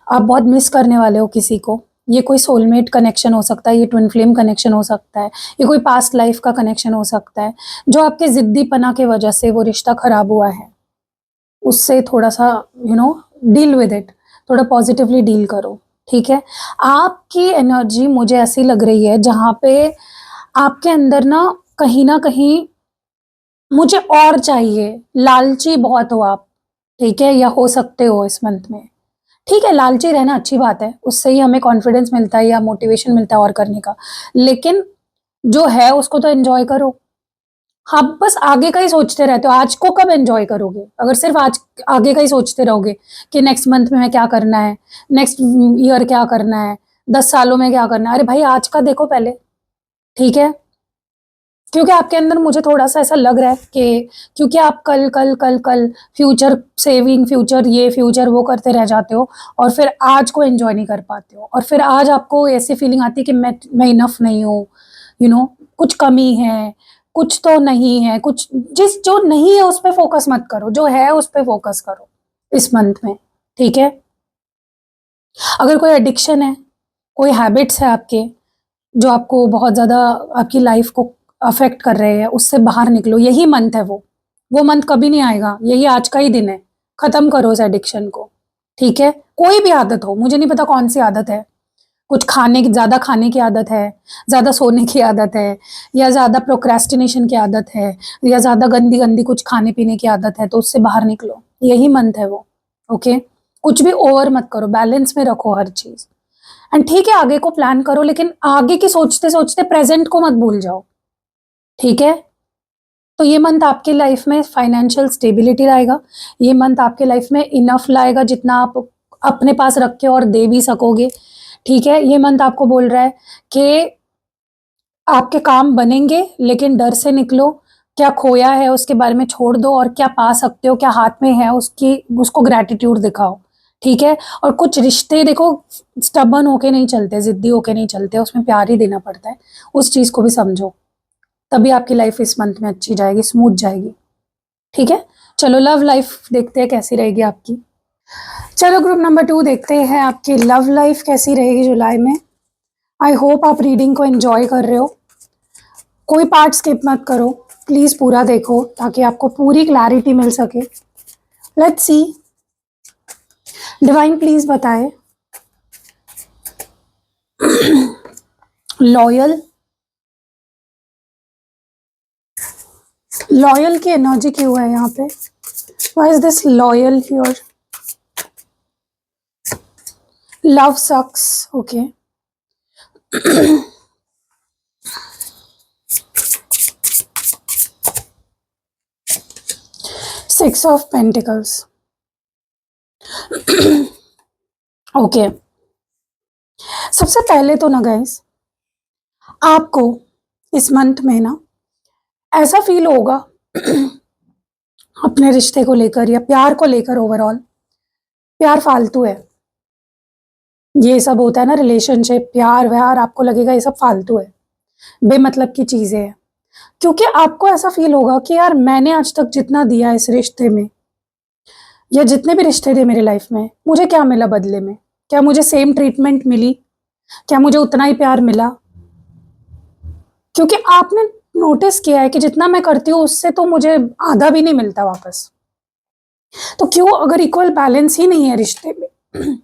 आप बहुत मिस करने वाले हो किसी को। ये कोई सोलमेट कनेक्शन हो सकता है, ये ट्विन फ्लेम कनेक्शन हो सकता है, ये कोई पास्ट लाइफ का कनेक्शन हो सकता है, जो आपके जिद्दीपना की वजह से वो रिश्ता खराब हुआ है। उससे थोड़ा सा डील विद इट, थोड़ा पॉजिटिवली डील करो। ठीक है। आपकी एनर्जी मुझे ऐसी लग रही है जहाँ पे आपके अंदर ना कहीं मुझे और चाहिए, लालची बहुत हो आप, ठीक है, या हो सकते हो इस मंथ में। ठीक है, लालची रहना अच्छी बात है, उससे ही हमें कॉन्फिडेंस मिलता है या मोटिवेशन मिलता है और करने का, लेकिन जो है उसको तो एंजॉय करो। आप बस आगे का ही सोचते रहते हो, आज को कब एंजॉय करोगे? अगर सिर्फ आज आगे का ही सोचते रहोगे कि नेक्स्ट मंथ में क्या करना है, नेक्स्ट ईयर क्या करना है, 10 सालों में क्या करना है, अरे भाई आज का देखो पहले, ठीक है? क्योंकि आपके अंदर मुझे थोड़ा-सा ऐसा लग रहा है कि क्योंकि आप कल, कल, कल, कल फ्यूचर सेविंग, फ्यूचर ये, फ्यूचर वो करते रह जाते हो और फिर आज को एन्जॉय नहीं कर पाते हो और फिर आज आपको ऐसी फीलिंग आती है कि मैं इनफ नहीं हूँ, कुछ कमी है, कुछ तो नहीं है, कुछ जो नहीं है उस पे फ़ोकस मत करो, जो है उस पे फ़ोकस करो इस मंथ में, ठीक है? अगर कोई एडिक्शन है, कोई हैबिट्स है आपके जो आपको बहुत ज़्यादा आपकी लाइफ को अफ़ेक्ट कर रहे हैं, उससे बाहर निकलो, यही मंथ है वो मंथ कभी नहीं आएगा, यही आज का ही दिन है, ख़त्म करो उस एडिक्शन को, ठीक है? कोई भी आदत हो, मुझे नहीं पता कौन-सी आदत है, कुछ ज़्यादा खाने की आदत है, ज़्यादा सोने की आदत है या ज़्यादा प्रोक्रेस्टिनेशन की आदत है या ज़्यादा गंदी-गंदी कुछ खाने-पीने की आदत है, तो उससे बाहर निकलो, यही मंथ है वो, ओके? कुछ भी ओवर मत करो, बैलेंस में रखो हर चीज़। एंड ठीक है आगे को प्लान करो लेकिन आगे की सोचते-सोचते प्रेज़ेंट को मत भूल जाओ, ठीक है? तो ये मंथ आपकी लाइफ़ में फाइनेंशियल स्टेबिलिटी लाएगा, ये मंथ आपके लाइफ़ में इनफ लाएगा जितना आप अपने पास रख के और दे भी सकोगे, ठीक है? ये मंथ आपको बोल रहा है कि आपके काम बनेंगे लेकिन डर से निकलो, क्या खोया है उसके बारे में छोड़ दो और क्या पा सकते हो, क्या हाथ में है उसको ग्रैटिट्यूड दिखाओ, ठीक है? और कुछ रिश्ते देखो स्टबर्न होके नहीं चलते, ज़िद्दी होके नहीं चलते, उसमें प्यार ही देना पड़ता है, उस चीज़ को भी समझो, तभी आपकी लाइफ़ इस मंथ में अच्छी जाएगी, स्मूथ जाएगी, ठीक है? चलो लव लाइफ़ देखते हैं कैसी रहेगी आपकी। चलो ग्रुप नंबर 2 देखते हैं आपकी लव लाइफ़ कैसी रहेगी जुलाई में। आई होप आप रीडिंग को एन्जॉय कर रहे हो। कोई पार्ट स्किप मत करो, प्लीज़ पूरा देखो ताकि आपको पूरी क्लैरिटी मिल सके। लेट्स सी, डिवाइन प्लीज़ बताएं लॉयल लॉयल की एनर्जी क्यों है यहाँ पे? Why is this loyal here? Love sucks, okay. Six of pentacles, okay. सबसे पहले तो ना गाइस, आपको इस मंथ में ना ऐसा फील होगा अपने रिश्ते को लेकर या प्यार को लेकर, ओवरऑल प्यार फालतू है। ये सब होता है ना रिलेशनशिप, प्यार व्यार, आपको लगेगा ये सब फालतू है, बेमतलब की चीजें हैं, क्योंकि आपको ऐसा फील होगा कि यार मैंने आज तक जितना दिया इस रिश्ते में या जितने भी रिश्ते थे मेरी लाइफ में, मुझे क्या मिला बदले में? क्या मुझे सेम ट्रीटमेंट मिली? क्या मुझे उतना ही प्यार मिला? क्योंकि आपने नोटिस किया है कि जितना मैं करती हूँ उससे तो मुझे आधा भी नहीं मिलता वापस। तो क्यों, अगर इक्वल बैलेंस ही नहीं है रिश्ते में,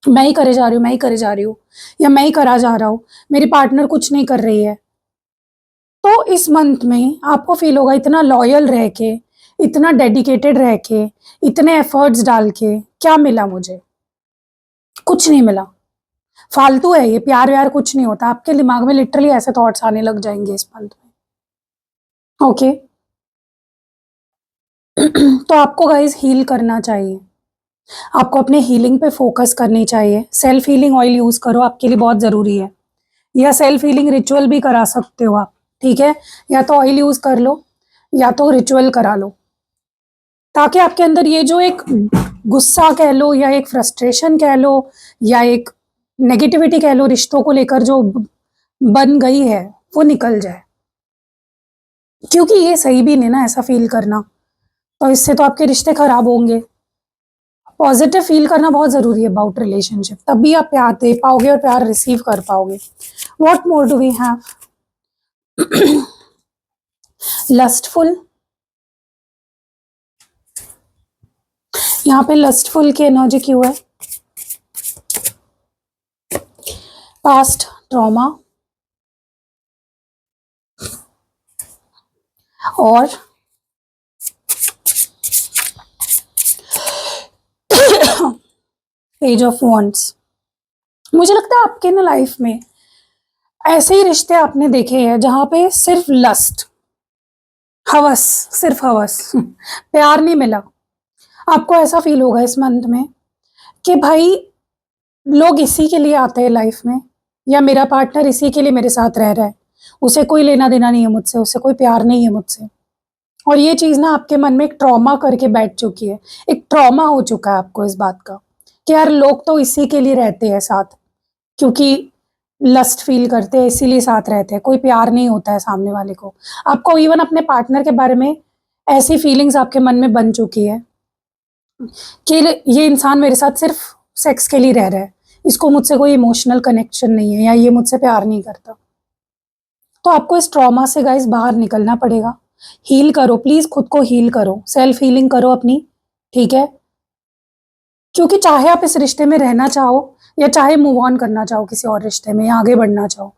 मैं ही करे जा रही हूँ, मैं ही करे जा रही हूँ या मैं ही करा जा रहा हूँ, मेरी पार्टनर कुछ नहीं कर रही है, तो इस मंथ में आपको फील होगा इतना लॉयल रह के, इतना डेडिकेटेड रह के, इतने एफर्ट्स डाल के क्या मिला मुझे? कुछ नहीं मिला, फालतू है ये प्यार व्यार, कुछ नहीं होता। आपके दिमाग में लिटरली ऐसे थॉट्स आने लग जाएंगे इस मंथ में, ओके। तो आपको गाइस हील करना चाहिए, आपको अपने हीलिंग पे फोकस करनी चाहिए। सेल्फ हीलिंग ऑयल यूज करो, आपके लिए बहुत जरूरी है, या सेल्फ हीलिंग रिचुअल भी करा सकते हो आप, ठीक है? या तो ऑयल यूज कर लो या तो रिचुअल करा लो, ताकि आपके अंदर ये जो एक गुस्सा कह लो या एक फ्रस्ट्रेशन कह लो या एक नेगेटिविटी कह लो रिश्तों को लेकर जो बन गई है, वो निकल जाए, क्योंकि ये सही भी नहीं ना ऐसा फील करना, तो इससे तो आपके रिश्ते खराब होंगे। पॉजिटिव फील करना बहुत जरूरी है अबाउट रिलेशनशिप, तभी आप प्यार दे पाओगे और प्यार रिसीव कर पाओगे। What more do we have? Lustful, यहाँ पे लस्टफुल की एनर्जी क्यों है? पास्ट ट्रॉमा और पेज ऑफ वॉन्ड्स। मुझे लगता है आपके ना लाइफ में ऐसे ही रिश्ते आपने देखे हैं जहां पे सिर्फ लस्ट, हवस, सिर्फ हवस प्यार नहीं मिला। आपको ऐसा फील होगा इस मंथ में कि भाई लोग इसी के लिए आते हैं लाइफ में, या मेरा पार्टनर इसी के लिए मेरे साथ रह रहा है, उसे कोई लेना देना नहीं है मुझसे, उसे कोई प्यार नहीं है मुझसे। और ये चीज़ ना आपके मन में एक ट्रॉमा करके बैठ चुकी है, एक ट्रॉमा हो चुका है आपको इस बात का कि यार लोग तो इसी के लिए रहते हैं साथ, क्योंकि लस्ट फील करते हैं इसीलिए साथ रहते हैं, कोई प्यार नहीं होता है सामने वाले को। आपको इवन अपने पार्टनर के बारे में ऐसी फीलिंग्स आपके मन में बन चुकी है कि ये इंसान मेरे साथ सिर्फ सेक्स के लिए रह रहा है, इसको मुझसे कोई इमोशनल कनेक्शन नहीं है, या ये मुझसे प्यार नहीं करता। तो आपको इस ट्रॉमा से गाइस बाहर निकलना पड़ेगा। हील करो प्लीज, खुद को हील करो, सेल्फ हीलिंग करो अपनी, ठीक है? क्योंकि चाहे आप इस रिश्ते में रहना चाहो या चाहे मूव ऑन करना चाहो किसी और रिश्ते में या आगे बढ़ना चाहो,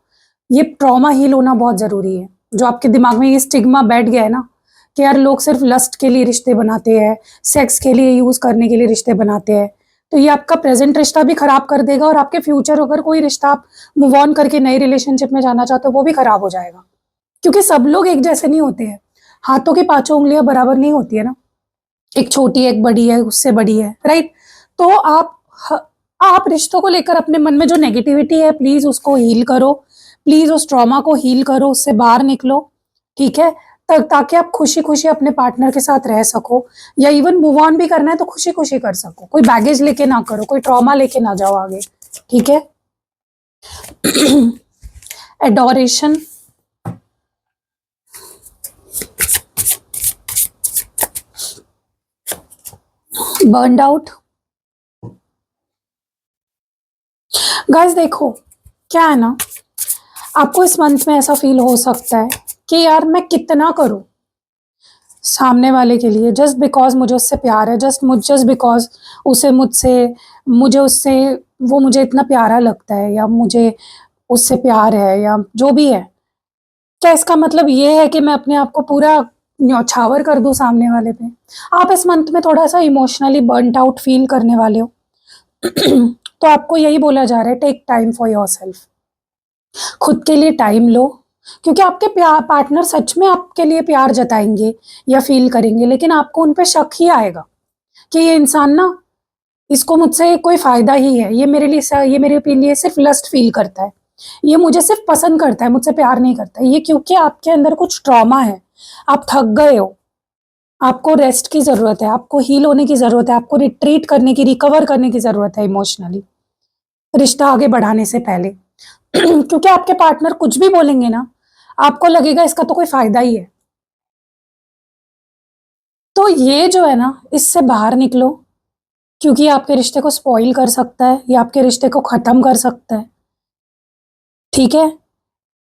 ये ट्रॉमा हील होना बहुत जरूरी है। जो आपके दिमाग में ये स्टिग्मा बैठ गया है ना कि यार लोग सिर्फ लस्ट के लिए रिश्ते बनाते हैं, सेक्स के लिए यूज करने के लिए रिश्ते बनाते हैं, तो ये आपका प्रेजेंट रिश्ता भी खराब कर देगा, और आपके फ्यूचर अगर कोई रिश्ता आप मूव ऑन करके नई रिलेशनशिप में जाना चाहते हो वो भी खराब हो जाएगा। क्योंकि सब लोग एक जैसे नहीं होते हैं, हाथों की पांचों उंगलियां बराबर नहीं होती है ना, एक छोटी है एक बड़ी है उससे बड़ी है, राइट? तो आप रिश्तों को लेकर अपने मन में जो नेगेटिविटी है प्लीज उसको हील करो, प्लीज उस ट्रॉमा को हील करो, उससे बाहर निकलो, ठीक है? ताकि आप खुशी खुशी अपने पार्टनर के साथ रह सको, या इवन मूव ऑन भी करना है तो खुशी खुशी कर सको, कोई बैगेज लेके ना करो, कोई ट्रॉमा लेके ना जाओ आगे, ठीक है? Adoration, burned out. गाइस देखो क्या है ना, आपको इस मंथ में ऐसा फील हो सकता है कि यार मैं कितना करूं सामने वाले के लिए, जस्ट बिकॉज मुझे उससे प्यार है, जस्ट बिकॉज उसे मुझसे मुझे उससे वो मुझे इतना प्यारा लगता है, या मुझे उससे प्यार है, या जो भी है। क्या इसका मतलब ये है कि मैं अपने आप को पूरा न्यौछावर कर दूं सामने वाले पे? आप इस मंथ में थोड़ा सा इमोशनली बर्नड आउट फील करने वाले हो तो आपको यही बोला जा रहा है, टेक टाइम फॉर योरसेल्फ, खुद के लिए टाइम लो। क्योंकि आपके प्यार पार्टनर सच में आपके लिए प्यार जताएंगे या फील करेंगे, लेकिन आपको उन पे शक ही आएगा कि ये इंसान ना, इसको मुझसे कोई फायदा ही है, ये मेरे लिए सिर्फ लस्ट फील करता है, ये मुझे सिर्फ पसंद करता है, मुझसे प्यार नहीं करता। ये क्योंकि आपके अंदर कुछ ट्रॉमा है, आप थक गए हो, आपको रेस्ट की जरूरत है, आपको हील होने की जरूरत है, आपको रिट्रीट करने की, रिकवर करने की जरूरत है इमोशनली, रिश्ता आगे बढ़ाने से पहले। क्योंकि आपके पार्टनर कुछ भी बोलेंगे ना, आपको लगेगा इसका तो कोई फायदा ही है। तो ये जो है ना, इससे बाहर निकलो, क्योंकि ये आपके रिश्ते को स्पॉइल कर सकता है, ये आपके रिश्ते को खत्म कर सकता है, ठीक है?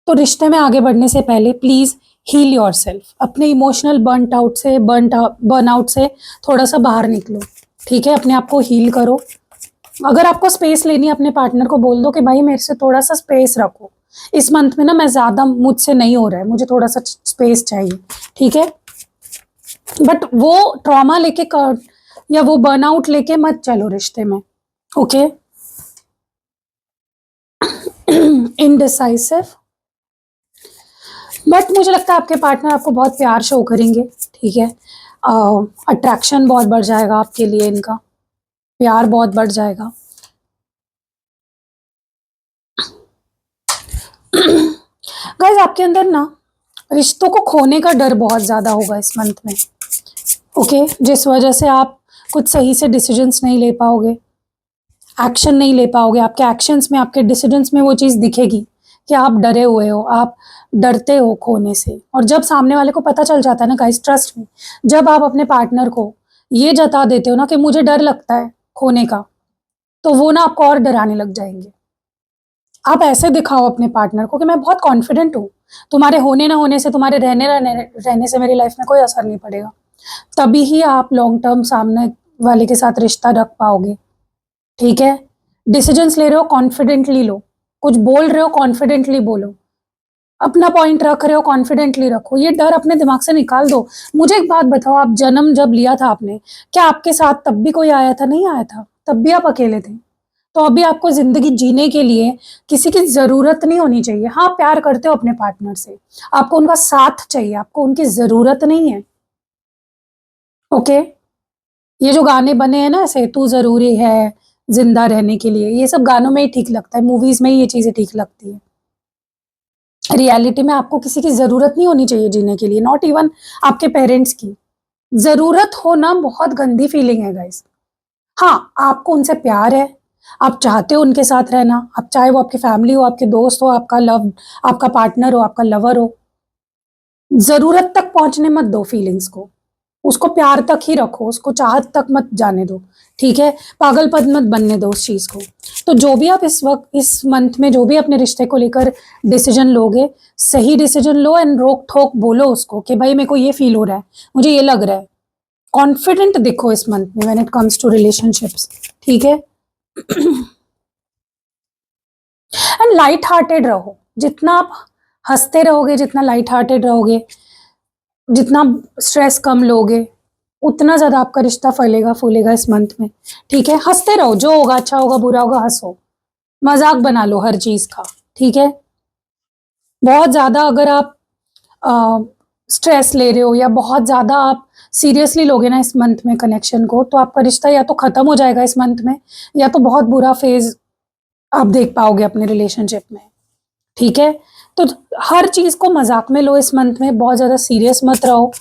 तो रिश्ते में आगे बढ़ने से पहले प्लीज हील योरसेल्फ, अपने इमोशनल बर्न आउट से थोड़ा सा बाहर निकलो, ठीक है? अपने आप को हील करो। अगर आपको स्पेस लेनी है, अपने पार्टनर को बोल दो कि भाई मेरे से थोड़ा सा स्पेस रखो, इस मंथ में ना मैं ज्यादा मुझसे नहीं हो रहा है, मुझे थोड़ा सा स्पेस चाहिए, ठीक है? बट वो ट्रॉमा लेके या वो बर्नआउट लेके मत चलो रिश्ते में, ओके? इनडिसाइसिव, बट मुझे लगता है आपके पार्टनर आपको बहुत प्यार शो करेंगे, ठीक है? अट्रैक्शन बहुत बढ़ जाएगा आपके लिए, इनका प्यार बहुत बढ़ जाएगा। गाइस आपके अंदर ना रिश्तों को खोने का डर बहुत ज्यादा होगा इस मंथ में, ओके? जिस वजह से आप कुछ सही से डिसीजंस नहीं ले पाओगे, एक्शन नहीं ले पाओगे, आपके एक्शंस में, आपके डिसीजंस में वो चीज़ दिखेगी कि आप डरे हुए हो, आप डरते हो खोने से। और जब सामने वाले को पता चल जाता है ना गाइस, ट्रस्ट में, जब आप अपने पार्टनर को ये जता देते हो ना कि मुझे डर लगता है खोने का, तो वो ना आपको और डराने लग जाएंगे। आप ऐसे दिखाओ अपने पार्टनर को कि मैं बहुत कॉन्फिडेंट हूँ, तुम्हारे होने ना होने से, तुम्हारे रहने से मेरी लाइफ में कोई असर नहीं पड़ेगा। तभी ही आप लॉन्ग टर्म सामने वाले के साथ रिश्ता रख पाओगे, ठीक है? डिसीजंस ले रहे हो कॉन्फिडेंटली लो, कुछ बोल रहे हो कॉन्फिडेंटली बोलो, अपना पॉइंट रख रहे हो कॉन्फिडेंटली रखो, ये डर अपने दिमाग से निकाल दो। मुझे एक बात बताओ, आप जन्म जब लिया था आपने, क्या आपके साथ तब भी कोई आया था? नहीं आया था, तब भी आप अकेले थे। तो अभी आपको जिंदगी जीने के लिए किसी की जरूरत नहीं होनी चाहिए। हाँ, प्यार करते हो अपने पार्टनर से, आपको उनका साथ चाहिए, आपको उनकी जरूरत नहीं है। ओके, ये जो गाने बने हैं ना ऐसे, तू जरूरी है जिंदा रहने के लिए, ये सब गानों में ही ठीक लगता है, मूवीज में ही ये चीजें ठीक लगती है। रियलिटी में आपको किसी की जरूरत नहीं होनी चाहिए जीने के लिए, नॉट इवन आपके पेरेंट्स की। जरूरत होना बहुत गंदी फीलिंग है गाइस। हाँ, आपको उनसे प्यार है, आप चाहते हो उनके साथ रहना, आप चाहे वो आपकी फैमिली हो, आपके दोस्त हो, आपका लव, आपका पार्टनर हो, आपका लवर हो, जरूरत तक पहुंचने मत दो फीलिंग्स को, उसको प्यार तक ही रखो, उसको चाहत तक मत जाने दो, ठीक है? पागलपन मत बनने दो उस चीज को। तो जो भी आप इस वक्त इस मंथ में जो भी अपने रिश्ते को लेकर डिसीजन लोगे, सही डिसीजन लो एंड रोक ठोक बोलो उसको कि भाई मेरे को ये फील हो रहा है, मुझे ये लग रहा है। कॉन्फिडेंट दिखो इस मंथ में when it comes to relationships, ठीक है? एंड लाइट हार्टेड रहो, जितना आप हंसते रहोगे, जितना लाइट हार्टेड रहोगे, जितना स्ट्रेस कम लोगे, उतना ज्यादा आपका रिश्ता फैलेगा फूलेगा इस मंथ में, ठीक है? हंसते रहो, जो होगा अच्छा होगा बुरा होगा, हंसो, मजाक बना लो हर चीज का, ठीक है? बहुत ज्यादा अगर आप स्ट्रेस ले रहे हो या बहुत ज्यादा आप सीरियसली लोगे ना इस मंथ में कनेक्शन को, तो आपका रिश्ता या तो खत्म हो जाएगा इस मंथ में, या तो बहुत बुरा फेज आप देख पाओगे अपने रिलेशनशिप में, ठीक है? तो हर चीज को मजाक में लो इस मंथ में, बहुत ज्यादा सीरियस मत रहो।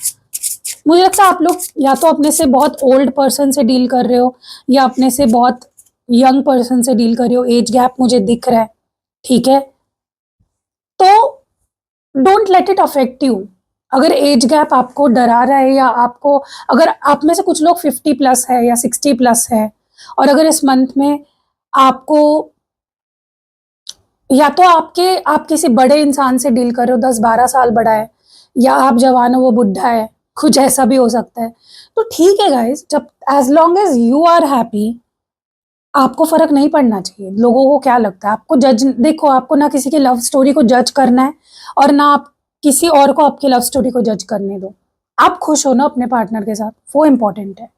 मुझे लगता है आप लोग या तो अपने से बहुत ओल्ड पर्सन से डील कर रहे हो, या अपने से बहुत यंग पर्सन से डील कर रहे हो, एज गैप मुझे दिख रहा है, ठीक है? तो don't let it affect you. अगर एज गैप आपको डरा रहा है, या आपको, अगर आप में से कुछ लोग 50+ है या 60+ है, और अगर इस मंथ में आपको, या तो आप किसी बड़े इंसान से डील कर रहे हो, 10-12 साल बड़ा है, या आप जवान हो वो बुढ़ा है, कुछ ऐसा भी हो सकता है। तो ठीक है गाइस, जब as long as you are happy, आपको फर्क नहीं पड़ना चाहिए लोगों को क्या लगता है। आपको जज, देखो, आपको ना किसी की लव स्टोरी को जज करना है, और ना आप किसी और को आपकी लव स्टोरी को जज करने दो। आप खुश हो ना अपने पार्टनर के साथ, वो इंपॉर्टेंट है।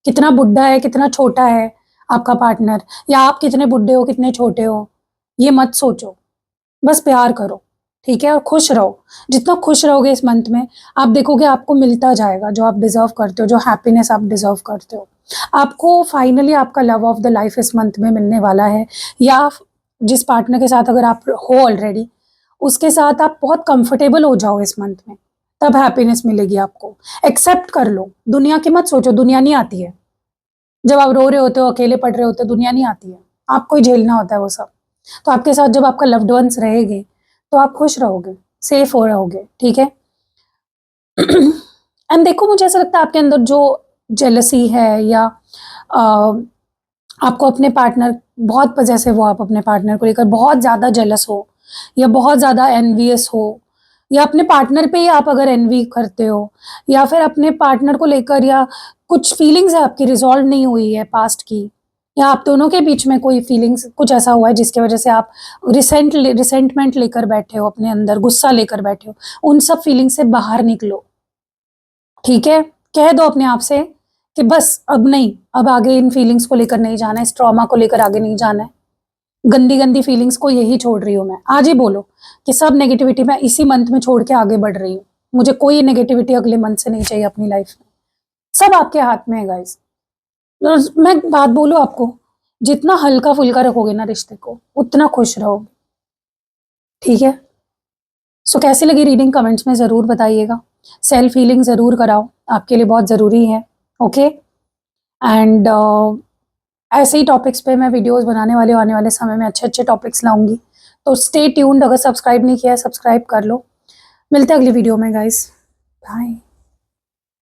कितना बुढ़ा है, कितना छोटा है आपका पार्टनर, या आप कितने बुढ़े हो, कितने छोटे हो, ये मत सोचो, बस प्यार करो, ठीक है? और खुश रहो। जितना खुश रहोगे इस मंथ में, आप देखोगे आपको मिलता जाएगा जो आप डिजर्व करते हो, जो हैप्पीनेस आप डिजर्व करते हो। आपको फाइनली आपका लव ऑफ द लाइफ इस मंथ में मिलने वाला है, या जिस पार्टनर के साथ अगर आप हो ऑलरेडी, उसके साथ आप बहुत कंफर्टेबल हो जाओ इस मंथ में, तब हैप्पीनेस मिलेगी आपको। एक्सेप्ट कर लो, दुनिया की मत सोचो, दुनिया नहीं आती है। जब आप रो रहे होते हो, अकेले पड़ रहे होते हो, दुनिया नहीं आती है, आपको ही झेलना होता है वो सब। तो आपके साथ जब आपका लव्ड वंस रहेंगे, तो आप खुश रहोगे, सेफ हो रहोगे, ठीक है? एंड देखो, मुझे ऐसा लगता है आपके अंदर जो जेलसी है, या आपको अपने पार्टनर, बहुत पजेसिव हो आप अपने पार्टनर को लेकर, बहुत ज़्यादा जेलस हो, या बहुत ज़्यादा एनवियस हो, या अपने पार्टनर पे ही आप अगर एनवी करते हो, या फिर अपने पार्टनर को लेकर, या कुछ फीलिंग्स है आपकी रिजॉल्व नहीं हुई है पास्ट की, या आप दोनों के बीच में कोई फीलिंग्स कुछ ऐसा हुआ है जिसकी वजह से आप रिसेंटमेंट लेकर बैठे हो अपने अंदर, गुस्सा लेकर बैठे हो, उन सब फीलिंग्स से बाहर निकलो, ठीक है? कह दो अपने आप से कि बस अब नहीं, अब आगे इन फीलिंग्स को लेकर नहीं जाना है, इस ट्रॉमा को लेकर आगे नहीं जाना है, गंदी गंदी फीलिंग्स को यही छोड़ रही हूँ मैं। आज ही बोलो कि सब नेगेटिविटी मैं इसी मंथ में छोड़ के आगे बढ़ रही हूँ, मुझे कोई नेगेटिविटी अगले मंथ से नहीं चाहिए अपनी लाइफ में। सब आपके हाथ में है गाइस। मैं बात बोलूँ आपको, जितना हल्का फुल्का रखोगे ना रिश्ते को, उतना खुश रहोगे, ठीक है? सो कैसी लगी रीडिंग, कमेंट्स में ज़रूर बताइएगा। सेल्फ हीलिंग ज़रूर कराओ, आपके लिए बहुत ज़रूरी है, ओके? एंड ऐसे ही टॉपिक्स पे मैं वीडियोस बनाने वाली हूँ, आने वाले समय में अच्छे अच्छे टॉपिक्स लाऊंगी। तो स्टे ट्यून्ड, अगर सब्सक्राइब नहीं किया है सब्सक्राइब कर लो। मिलते हैं अगली वीडियो में गाइस, बाय।